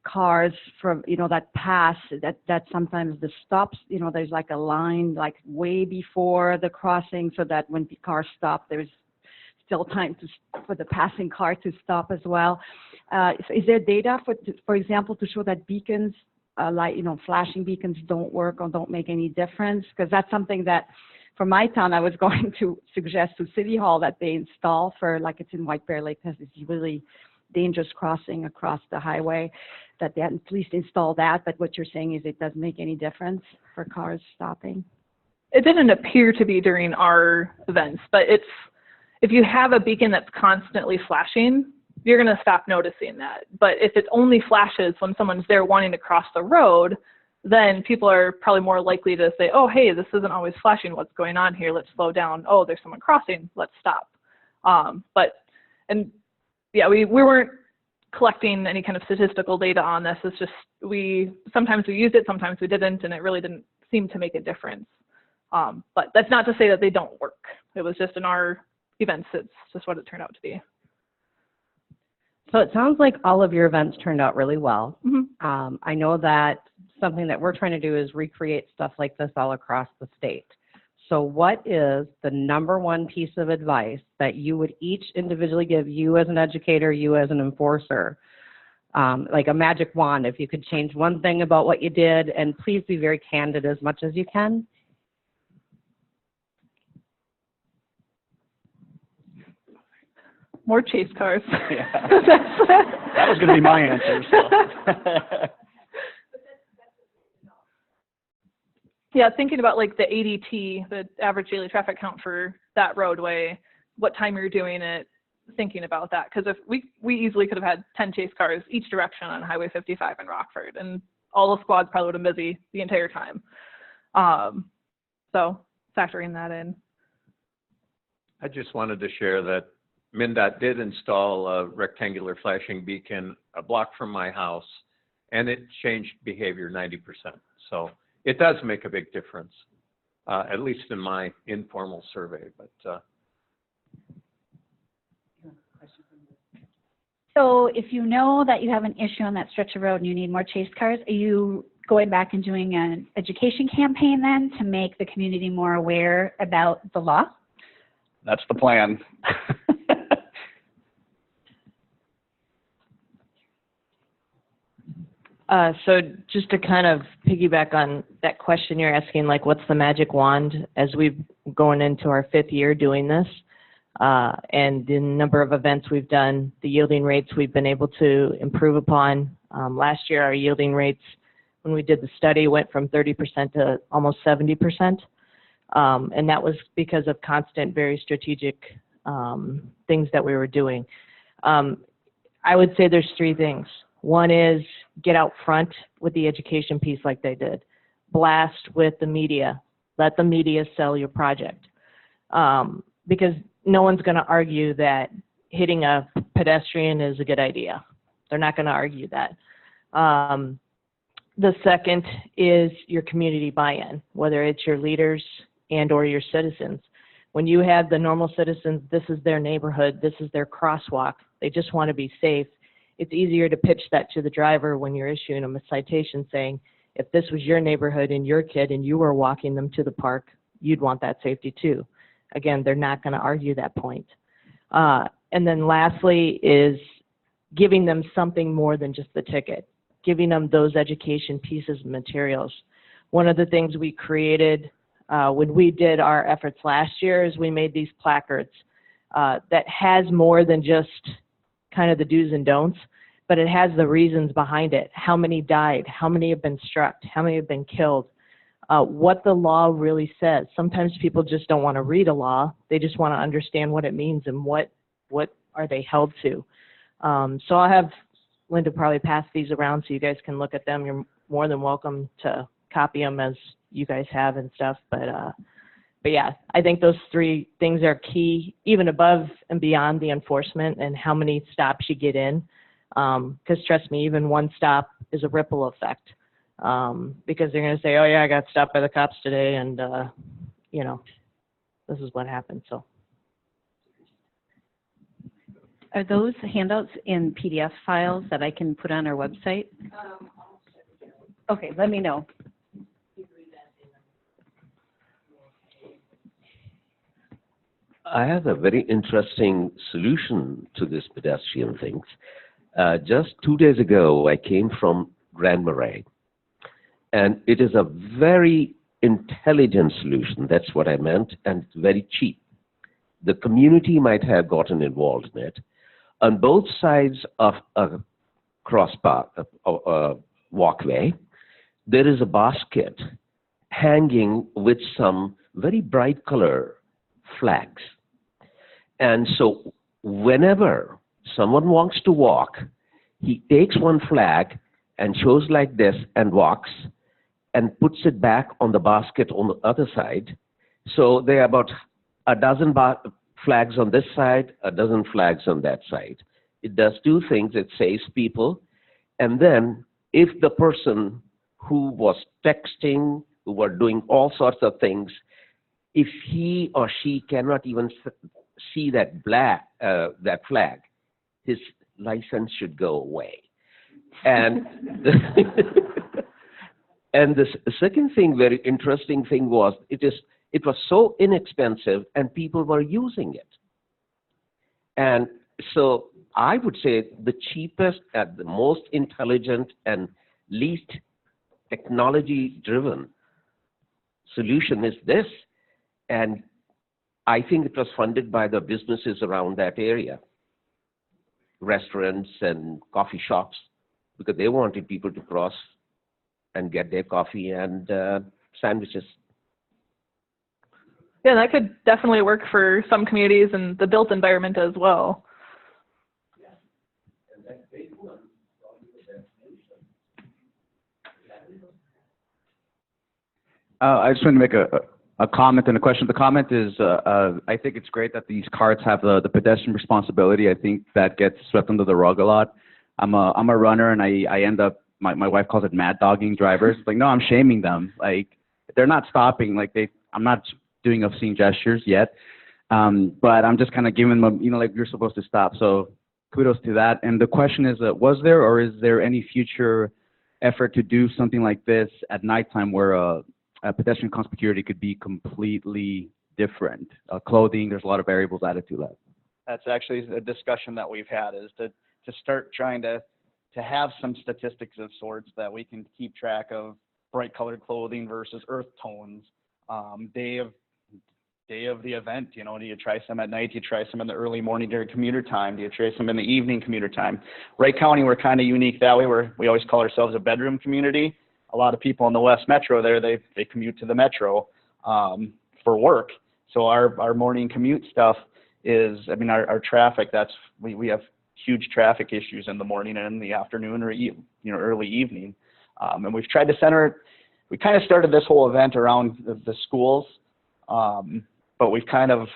cars from that pass, that sometimes the stops, there's like a line like way before the crossing, so that when the cars stop, there's still time for the passing car to stop as well. Is there data for example, to show that beacons, flashing beacons don't work or don't make any difference? Because that's something that, for my town, I was going to suggest to City Hall that they install for, like it's in White Bear Lake, because it's really dangerous crossing across the highway, that they at least install that. But what you're saying is it doesn't make any difference for cars stopping? It didn't appear to be during our events, but if you have a beacon that's constantly flashing, you're going to stop noticing that. But if it only flashes when someone's there wanting to cross the road, then people are probably more likely to say, oh, hey, this isn't always flashing. What's going on here? Let's slow down. Oh, there's someone crossing. Let's stop. We weren't collecting any kind of statistical data on this. It's just sometimes we used it, sometimes we didn't, and it really didn't seem to make a difference. But that's not to say that they don't work. It was just in our events, it's just what it turned out to be. So it sounds like all of your events turned out really well. Mm-hmm. I know that something that we're trying to do is recreate stuff like this all across the state. So what is the number one piece of advice that you would each individually give, you as an educator, you as an enforcer? Like a magic wand, if you could change one thing about what you did, and please be very candid as much as you can. More chase cars. Yeah. That was going to be my answer. So. Yeah, thinking about like the ADT, the average daily traffic count for that roadway, what time you're doing it, thinking about that. Because if we easily could have had 10 chase cars each direction on Highway 55 in Rockford, and all the squads probably would have been busy the entire time. So factoring that in. I just wanted to share that MnDOT did install a rectangular flashing beacon a block from my house, and it changed behavior 90%. So it does make a big difference, at least in my informal survey. But So if you know that you have an issue on that stretch of road and you need more chase cars, are you going back and doing an education campaign then to make the community more aware about the law? That's the plan. So just to kind of piggyback on that question you're asking, like what's the magic wand as we've going into our 5th year doing this, and the number of events we've done, the yielding rates we've been able to improve upon. Last year our yielding rates, when we did the study, went from 30% to almost 70%, and that was because of constant, very strategic things that we were doing. I would say there's 3 things. One is get out front with the education piece like they did. Blast with the media. Let the media sell your project. Because no one's going to argue that hitting a pedestrian is a good idea. They're not going to argue that. The second is your community buy-in, whether it's your leaders and or your citizens. When you have the normal citizens, this is their neighborhood, this is their crosswalk, they just want to be safe. It's easier to pitch that to the driver when you're issuing them a citation saying, if this was your neighborhood and your kid and you were walking them to the park, you'd want that safety too. Again, they're not going to argue that point. And then lastly is giving them something more than just the ticket, giving them those education pieces of materials. One of the things we created when we did our efforts last year is we made these placards that has more than just kind of the do's and don'ts, but it has the reasons behind it. How many died? How many have been struck? How many have been killed? What the law really says. Sometimes people just don't want to read a law. They just want to understand what it means and what are they held to. So I'll have Linda probably pass these around so you guys can look at them. You're more than welcome to copy them as you guys have and stuff. But yeah, I think those 3 things are key, even above and beyond the enforcement and how many stops you get in. Because trust me, even one stop is a ripple effect. Because they're going to say, oh yeah, I got stopped by the cops today, and you know, this is what happened. So, are those handouts in PDF files that I can put on our website? Okay, let me know. I have a very interesting solution to this pedestrian things. Just 2 days ago, I came from Grand Marais, and it is a very intelligent solution. That's what I meant, and very cheap. The community might have gotten involved in it. On both sides of a crossbar, walkway, there is a basket hanging with some very bright color flags. And so whenever someone wants to walk, he takes one flag and shows like this and walks and puts it back on the basket on the other side. So there are about a dozen flags on this side, a dozen flags on that side. It does 2 things. It saves people. And then if the person who was texting, who were doing all sorts of things, if he or she cannot even see that flag, his license should go away. And and the second thing, very interesting thing was it was so inexpensive and people were using it. And so I would say the cheapest and the most intelligent and least technology-driven solution is this. And I think it was funded by the businesses around that area, restaurants and coffee shops, because they wanted people to cross and get their coffee and sandwiches. Yeah, that could definitely work for some communities and the built environment as well. I just wanted to make a comment and a question. The comment is, I think it's great that these carts have the pedestrian responsibility. I think that gets swept under the rug a lot. I'm a runner, and I end up, my wife calls it mad dogging drivers. Like, no, I'm shaming them. Like, they're not stopping. Like, I'm not doing obscene gestures yet, but I'm just kind of giving them, like, you're supposed to stop. So kudos to that. And the question is, was there or is there any future effort to do something like this at nighttime where pedestrian conspicuity could be completely different? Clothing, there's a lot of variables added to that. That's actually a discussion that we've had, is to start trying to have some statistics of sorts that we can keep track of bright colored clothing versus earth tones. Day of the event, do you try some at night? Do you try some in the early morning during commuter time? Do you try some in the evening commuter time? Wright County, we're kind of unique that way. We always call ourselves a bedroom community. A lot of people in the West Metro there, they commute to the Metro for work. So our morning commute stuff is, our traffic, we have huge traffic issues in the morning and in the afternoon or early evening. And we've tried to we kind of started this whole event around the schools, but we've kind of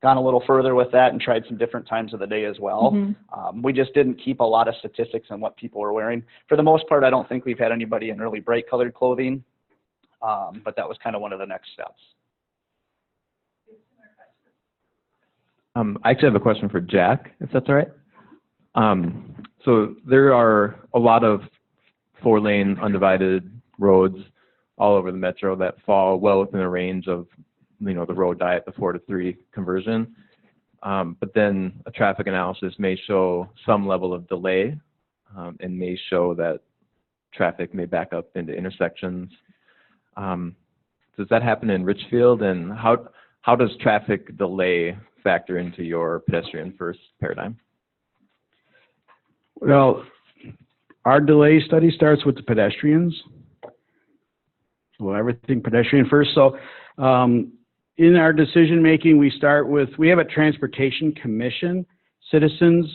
gone a little further with that and tried some different times of the day as well. Mm-hmm. We just didn't keep a lot of statistics on what people were wearing. For the most part, I don't think we've had anybody in really bright colored clothing, but that was kind of one of the next steps. I actually have a question for Jack, if that's all right. So there are a lot of 4-lane undivided roads all over the metro that fall well within a range of, the road diet, the 4-to-3 conversion. But then a traffic analysis may show some level of delay and may show that traffic may back up into intersections. Does that happen in Richfield? And how does traffic delay factor into your pedestrian first paradigm? Well, our delay study starts with the pedestrians. So everything pedestrian first. So in our decision making, we have a transportation commission, citizens,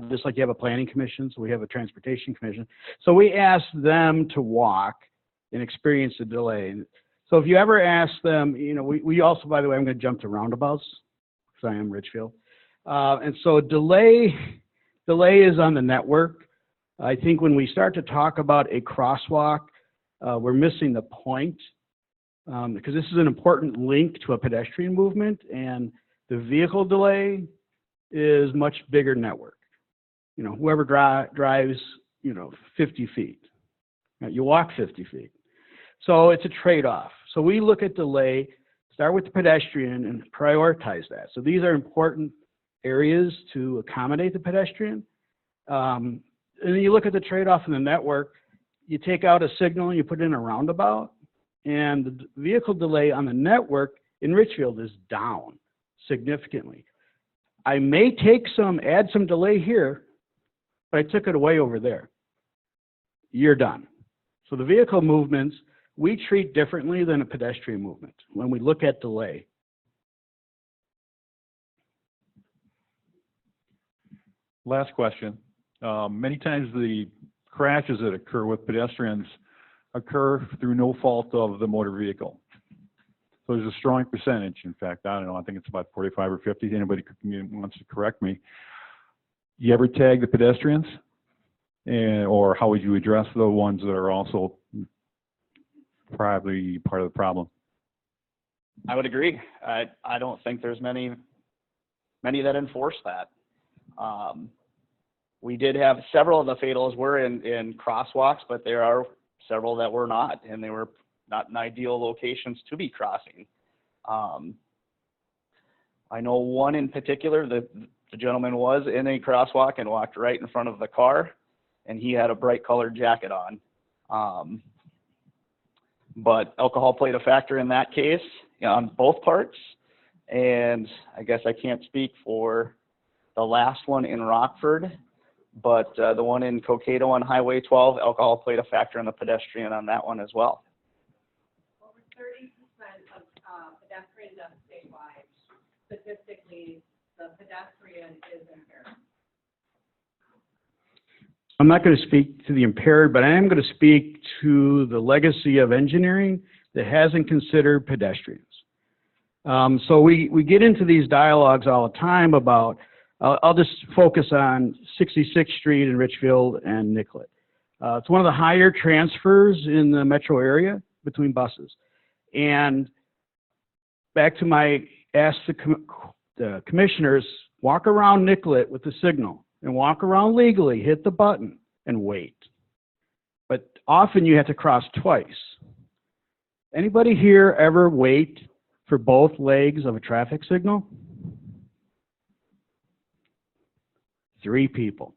just like you have a planning commission, so we have a transportation commission. So we ask them to walk and experience the delay. So if you ever ask them, we also, by the way, I'm going to jump to roundabouts because I am Richfield. And so delay is on the network. I think when we start to talk about a crosswalk, we're missing the point because this is an important link to a pedestrian movement, and the vehicle delay is much bigger network. Whoever drives, 50 feet, you walk 50 feet. So it's a trade-off. So we look at delay, start with the pedestrian, and prioritize that. So these are important areas to accommodate the pedestrian. And then you look at the trade-off in the network. You take out a signal and you put in a roundabout, and the vehicle delay on the network in Richfield is down significantly. I may add some delay here, but I took it away over there. You're done. So the vehicle movements, we treat differently than a pedestrian movement when we look at delay. Last question. Many times the crashes that occur with pedestrians occur through no fault of the motor vehicle. So there's a strong percentage. In fact, I don't know, I think it's about 45 or 50. Anybody wants to correct me. You ever tag the pedestrians? Or how would you address the ones that are also probably part of the problem? I would agree. I don't think there's many that enforce that. We did have several of the fatals were in crosswalks, but there are several that were not, and they were not in ideal locations to be crossing. I know one in particular, the gentleman was in a crosswalk and walked right in front of the car, and he had a bright colored jacket on. But alcohol played a factor in that case, on both parts. And I guess I can't speak for the last one in Rockford, but the one in Cokato on Highway 12, alcohol played a factor in the pedestrian on that one as well. 30% of pedestrian deaths statewide, statistically, the pedestrian is impaired. I'm not going to speak to the impaired, but I am going to speak to the legacy of engineering that hasn't considered pedestrians. So we get into these dialogues all the time about, I'll just focus on 66th Street in Richfield and Nicollet. It's one of the higher transfers in the metro area between buses. And back to my ask the commissioners, walk around Nicollet with the signal and walk around legally, hit the button and wait. But often you have to cross twice. Anybody here ever wait for both legs of a traffic signal? 3 people.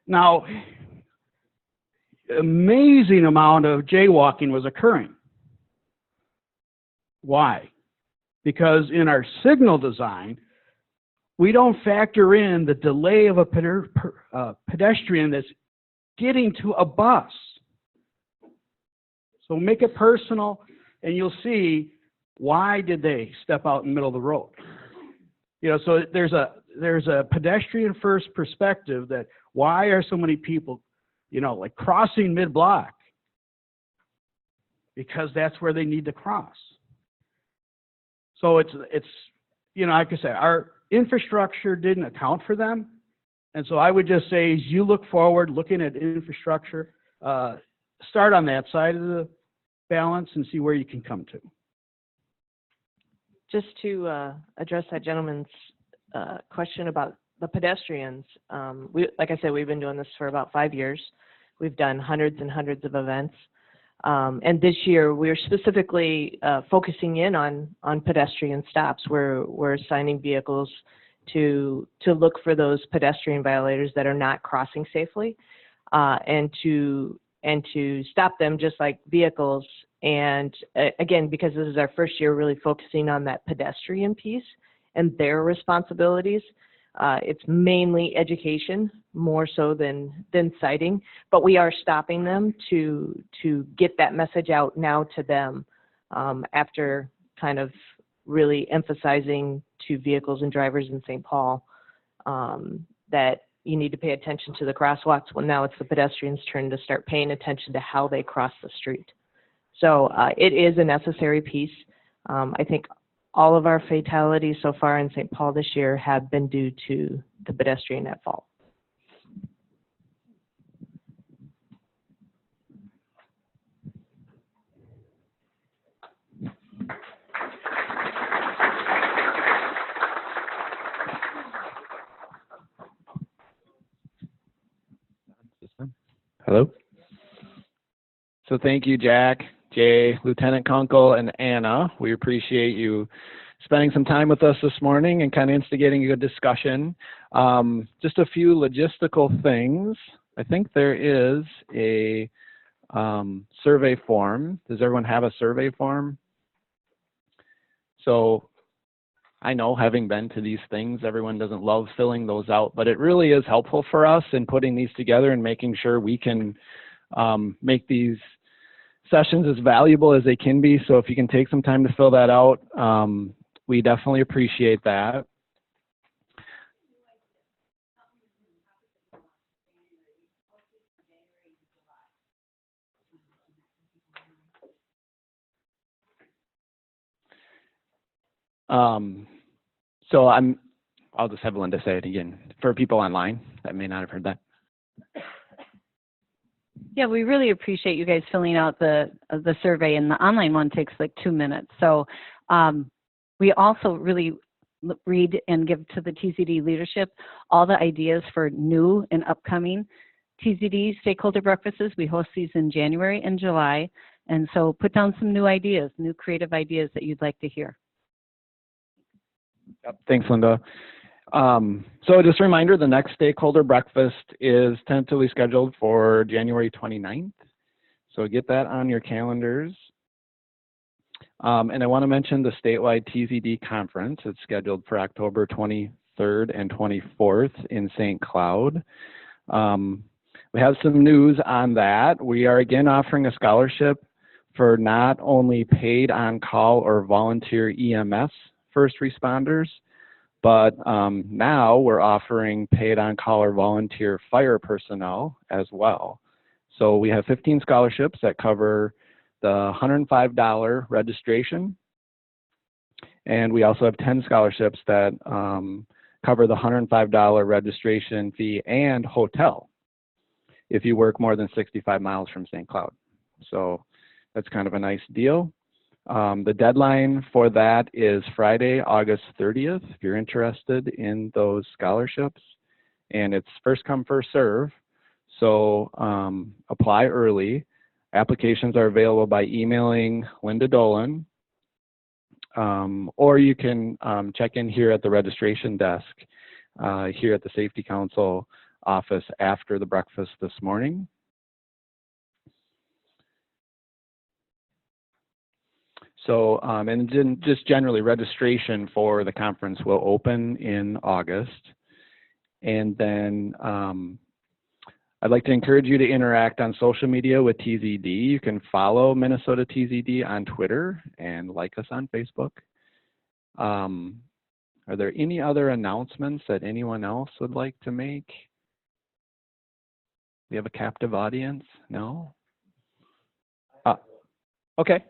Now, amazing amount of jaywalking was occurring. Why? Because in our signal design, we don't factor in the delay of a pedestrian that's getting to a bus. So make it personal, and you'll see why did they step out in the middle of the road. You know, so there's a pedestrian first perspective that why are so many people, you know, like crossing mid-block? Because that's where they need to cross. So it's you know, like I said, our infrastructure didn't account for them. And so I would just say, as you look forward, looking at infrastructure, start on that side of the balance and see where you can come to. Just to address that gentleman's question about the pedestrians, like I said, we've been doing this for about 5 years. We've done hundreds and hundreds of events. And this year, we're specifically focusing in on pedestrian stops. We're assigning vehicles to look for those pedestrian violators that are not crossing safely, and to stop them just like vehicles. And again, because this is our first year really focusing on that pedestrian piece and their responsibilities, it's mainly education more so than citing, but we are stopping them to get that message out now to them, after kind of really emphasizing to vehicles and drivers in St. Paul that you need to pay attention to the crosswalks. Well, now it's the pedestrians' turn to start paying attention to how they cross the street. So it is a necessary piece. I think all of our fatalities so far in St. Paul this year have been due to the pedestrian at fault. Hello? So thank you, Jack, Jay, Lieutenant Kunkel, and Anna. We appreciate you spending some time with us this morning and kind of instigating a good discussion. Just a few logistical things. I think there is a survey form. Does everyone have a survey form? So I know, having been to these things, everyone doesn't love filling those out, but it really is helpful for us in putting these together and making sure we can make these sessions as valuable as they can be. So if you can take some time to fill that out, we definitely appreciate that. So I'll just have Linda say it again for people online that may not have heard that. Yeah, we really appreciate you guys filling out the survey, and the online one takes like 2 minutes. So we also really read and give to the TZD leadership all the ideas for new and upcoming TZD stakeholder breakfasts. We host these in January and July, and so put down some new ideas, new creative ideas that you'd like to hear. Yep. Thanks, Linda. So just a reminder, the next stakeholder breakfast is tentatively scheduled for January 29th. So get that on your calendars. And I want to mention the statewide TZD conference. It's scheduled for October 23rd and 24th in St. Cloud. We have some news on that. We are again offering a scholarship for not only paid on-call or volunteer EMS first responders, but now we're offering paid on-call or volunteer fire personnel as well. So we have 15 scholarships that cover the $105 registration, and we also have 10 scholarships that cover the $105 registration fee and hotel if you work more than 65 miles from St. Cloud. So that's kind of a nice deal. The deadline for that is Friday, August 30th, if you're interested in those scholarships. And it's first come, first serve. So apply early. Applications are available by emailing Linda Dolan, or you can check in here at the registration desk here at the Safety Council office after the breakfast this morning. So, and then just generally, registration for the conference will open in August. And then I'd like to encourage you to interact on social media with TZD. You can follow Minnesota TZD on Twitter and like us on Facebook. Are there any other announcements that anyone else would like to make? We have a captive audience? No? Okay.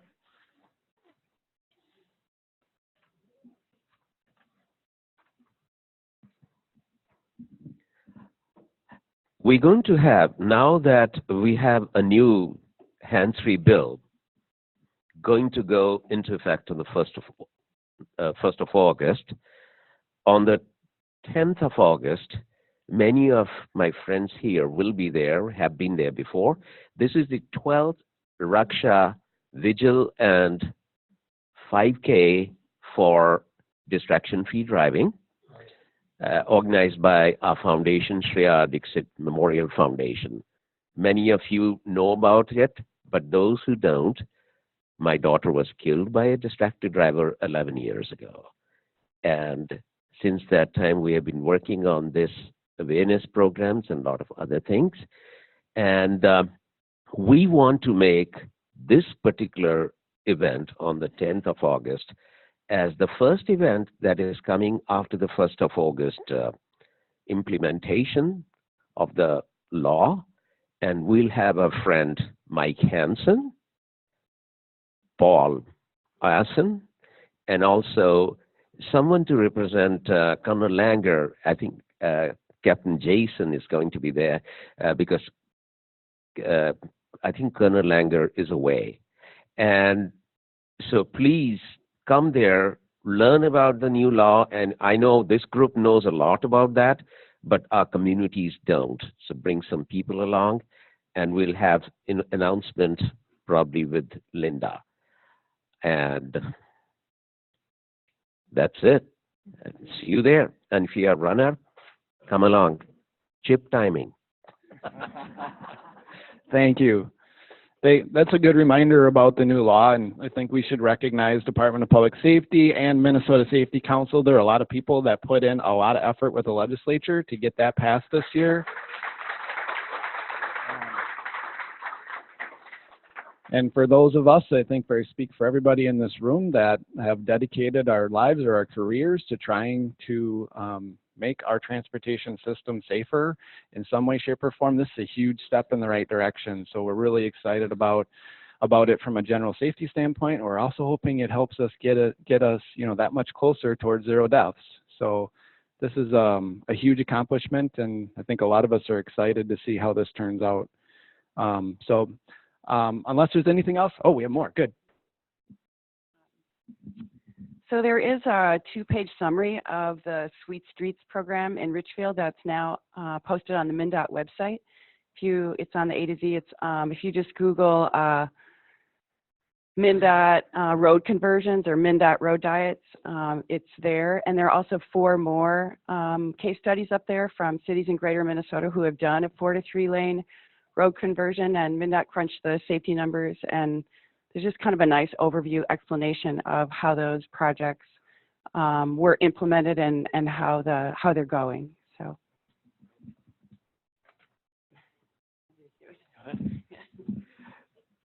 We're going to have, now that we have a new hands-free bill going to go into effect on the 1st of August, on the 10th of August, many of my friends here will be there, have been there before. This is the 12th Raksha Vigil and 5K for distraction-free driving. Organized by our foundation, Shreya Dixit Memorial Foundation. Many of you know about it, but those who don't, my daughter was killed by a distracted driver 11 years ago. And since that time, we have been working on this awareness programs and a lot of other things. And we want to make this particular event on the 10th of August as the first event that is coming after the 1st of August implementation of the law. And we'll have a friend, Mike Hansen, Paul Assen, and also someone to represent Colonel Langer. I think Captain Jason is going to be there because I think Colonel Langer is away. And so please come there, learn about the new law, and I know this group knows a lot about that, but our communities don't. So bring some people along, and we'll have an announcement probably with Linda. And that's it. See you there. And if you're a runner, come along. Chip timing. Thank you. That's a good reminder about the new law, and I think we should recognize Department of Public Safety and Minnesota Safety Council. There are a lot of people that put in a lot of effort with the legislature to get that passed this year. And for those of us, I think I speak for everybody in this room that have dedicated our lives or our careers to trying to make our transportation system safer in some way, shape, or form. This is a huge step in the right direction. So we're really excited about it from a general safety standpoint. We're also hoping it helps us get us, that much closer towards zero deaths. So this is a huge accomplishment, and I think a lot of us are excited to see how this turns out. Unless there's anything else, we have more. Good. So there is a 2-page summary of the Sweet Streets program in Richfield that's now posted on the MnDOT website. It's on the A to Z. If you just Google MnDOT road conversions or MnDOT road diets, it's there. And there are also 4 more case studies up there from cities in greater Minnesota who have done a 4 to 3 lane road conversion, and MnDOT crunched the safety numbers, and there's just kind of a nice overview explanation of how those projects were implemented and how they're going. So.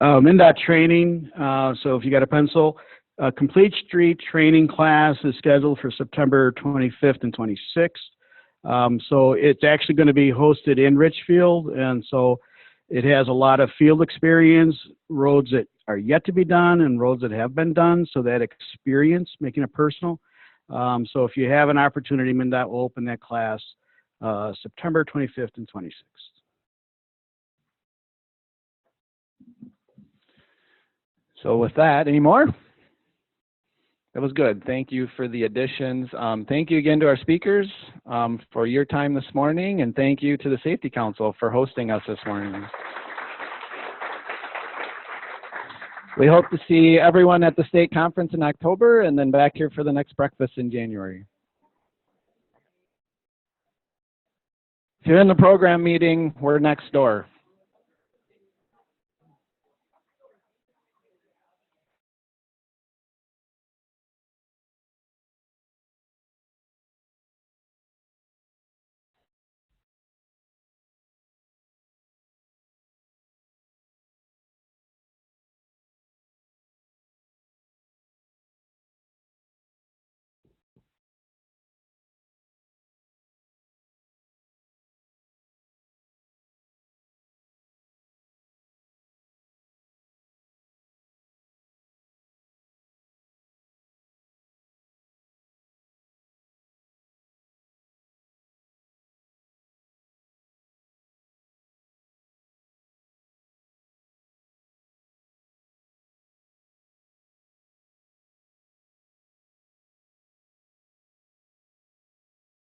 MnDOT training, so if you got a pencil, Complete Street training class is scheduled for September 25th and 26th. So it's actually going to be hosted in Richfield, and so it has a lot of field experience, roads that are yet to be done and roads that have been done, so that experience, making it personal. So if you have an opportunity, MnDOT will open that class September 25th and 26th. So with that, any more? That was good. Thank you for the additions. Thank you again to our speakers for your time this morning, and thank you to the Safety Council for hosting us this morning. We hope to see everyone at the state conference in October and then back here for the next breakfast in January. If you're in the program meeting, we're next door.